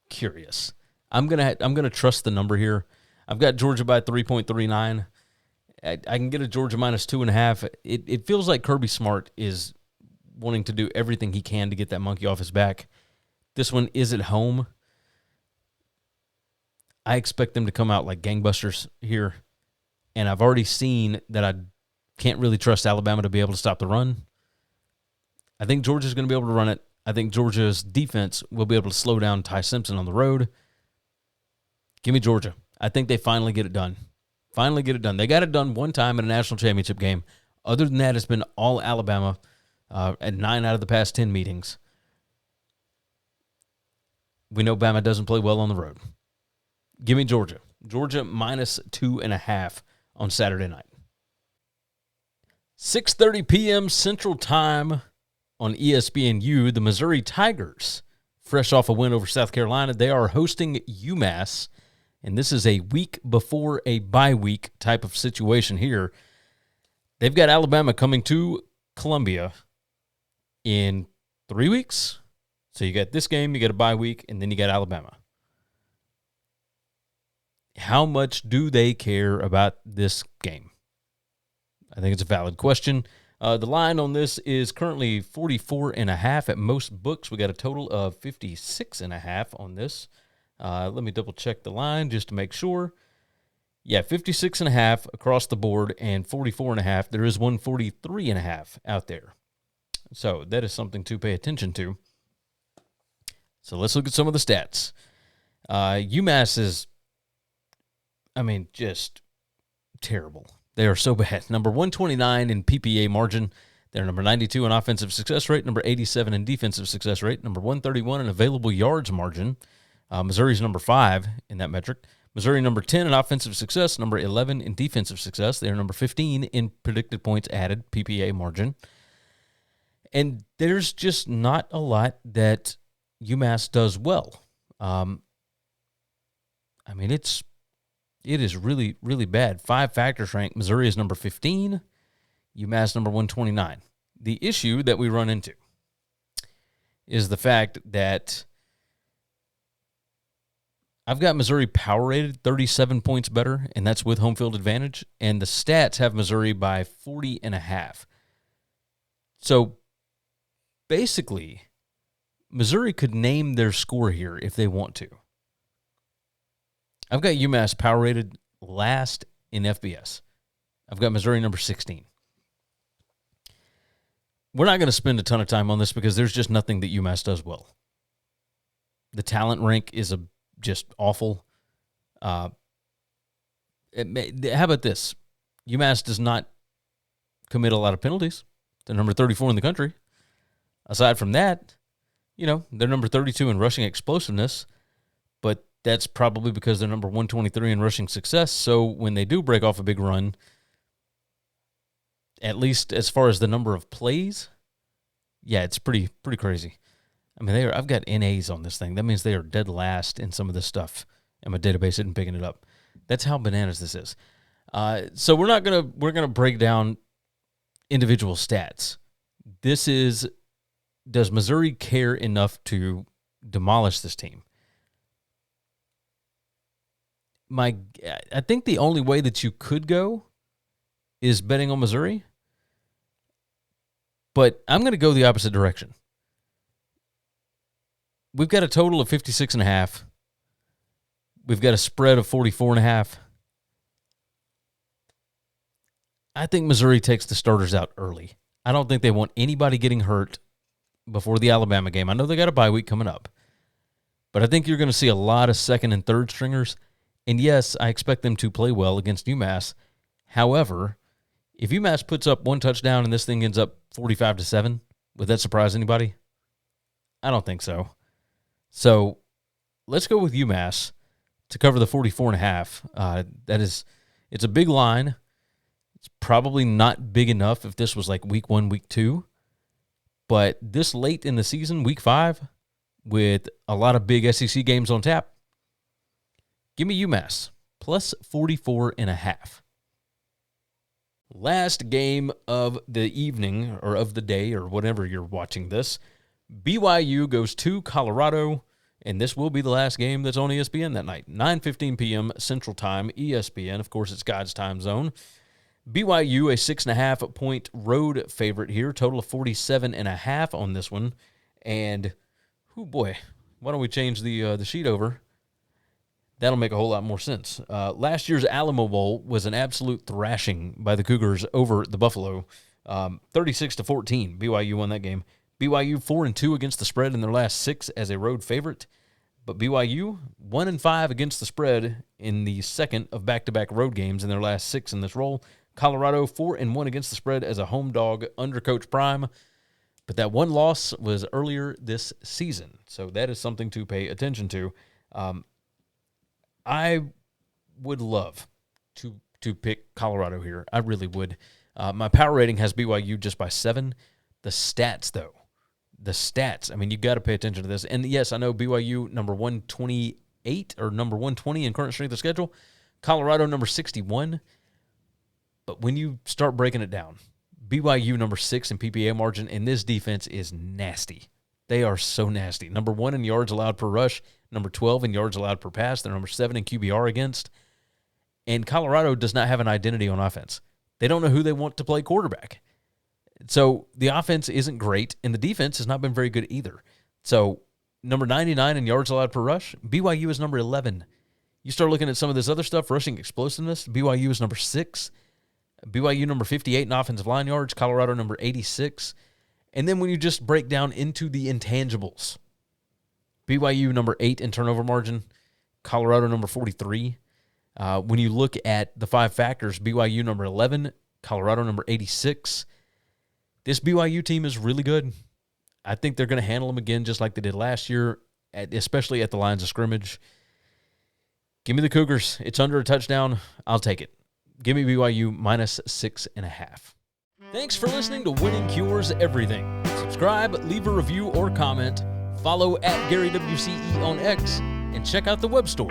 curious. I'm gonna trust the number here. I've got Georgia by 3.39. I can get a Georgia minus 2.5. It feels like Kirby Smart is wanting to do everything he can to get that monkey off his back. This one is at home. I expect them to come out like gangbusters here. And I've already seen that I can't really trust Alabama to be able to stop the run. I think Georgia's going to be able to run it. I think Georgia's defense will be able to slow down Ty Simpson on the road. Give me Georgia. I think they finally get it done. Finally get it done. They got it done one time in a national championship game. Other than that, it's been all Alabama at 9 out of the past 10 meetings. We know Bama doesn't play well on the road. Give me Georgia. Georgia minus 2.5 on Saturday night. 6:30 p.m. Central Time on ESPNU, the Missouri Tigers, fresh off a win over South Carolina, they are hosting UMass, and this is a week before a bye week type of situation here. They've got Alabama coming to Columbia in 3 weeks. So you got this game, you got a bye week, and then you got Alabama. How much do they care about this game? I think it's a valid question. The line on this is currently 44.5 at most books. We got a total of 56.5 on this. Let me double check the line just to make sure. Yeah, 56.5 across the board and 44.5. There is 143.5 out there. So that is something to pay attention to. So let's look at some of the stats. UMass is, just terrible. They are so bad. Number 129 in PPA margin. They're number 92 in offensive success rate, number 87 in defensive success rate, number 131 in available yards margin. Missouri's number 5 in that metric. Missouri number 10 in offensive success, number 11 in defensive success. They are number 15 in predicted points added, PPA margin. And there's just not a lot that UMass does well. It is really, really bad. 5 factors rank. Missouri is number 15. UMass number 129. The issue that we run into is the fact that I've got Missouri power rated 37 points better, and that's with home field advantage. And the stats have Missouri by 40.5. So basically, Missouri could name their score here if they want to. I've got UMass power rated last in FBS. I've got Missouri number 16. We're not going to spend a ton of time on this because there's just nothing that UMass does well. The talent rank is just awful. How about this? UMass does not commit a lot of penalties. They're number 34 in the country. Aside from that, they're number 32 in rushing explosiveness, but that's probably because they're number 123 in rushing success. So when they do break off a big run, at least as far as the number of plays, yeah, it's pretty crazy. I've got NAs on this thing. That means they are dead last in some of this stuff, and my database isn't picking it up. That's how bananas this is. So we're gonna break down individual stats. This is, does Missouri care enough to demolish this team? I think the only way that you could go is betting on Missouri, but I'm going to go the opposite direction. We've got a total of 56.5. We've got a spread of 44.5. I think Missouri takes the starters out early. I don't think they want anybody getting hurt before the Alabama game. I know they got a bye week coming up, but I think you're going to see a lot of second and third stringers. And yes, I expect them to play well against UMass. However, if UMass puts up one touchdown and this thing ends up 45-7, would that surprise anybody? I don't think so. So let's go with UMass to cover the 44.5. It's a big line. It's probably not big enough if this was like week 1, week 2. But this late in the season, week 5, with a lot of big SEC games on tap, give me UMass plus 44.5. Last game of the evening or of the day or whatever you're watching this, BYU goes to Colorado, and this will be the last game that's on ESPN that night. 9:15 p.m. Central Time, ESPN. Of course, it's God's time zone. BYU, a 6.5-point road favorite here. Total of 47.5 on this one. And, oh boy, why don't we change the sheet over? That'll make a whole lot more sense. Last year's Alamo Bowl was an absolute thrashing by the Cougars over the Buffalo. 36-14, BYU won that game. BYU 4-2 against the spread in their last 6 as a road favorite. But BYU 1-5 against the spread in the second of back-to-back road games in their last 6 in this role. Colorado 4-1 against the spread as a home dog under Coach Prime. But that one loss was earlier this season. So that is something to pay attention to. I would love to pick Colorado here. I really would. My power rating has BYU just by 7. The stats, though. The stats. I mean, you got to pay attention to this. And, yes, I know BYU number 128 or number 120 in current strength of schedule. Colorado number 61. But when you start breaking it down, BYU number 6 in PPA margin, and this defense is nasty. They are so nasty. Number 1 in yards allowed per rush, number 12 in yards allowed per pass. They're number 7 in QBR against. And Colorado does not have an identity on offense. They don't know who they want to play quarterback. So the offense isn't great, and the defense has not been very good either. So number 99 in yards allowed per rush, BYU is number 11. You start looking at some of this other stuff, rushing explosiveness, BYU is number 6. BYU number 58 in offensive line yards, Colorado number 86. And then when you just break down into the intangibles, BYU number 8 in turnover margin, Colorado number 43. When you look at the 5 factors, BYU number 11, Colorado number 86. This BYU team is really good. I think they're going to handle them again just like they did last year, especially at the lines of scrimmage. Give me the Cougars. It's under a touchdown. I'll take it. Give me BYU minus 6.5. Thanks for listening to Winning Cures Everything. Subscribe, leave a review or comment, follow @GaryWCE on X, and check out the web store,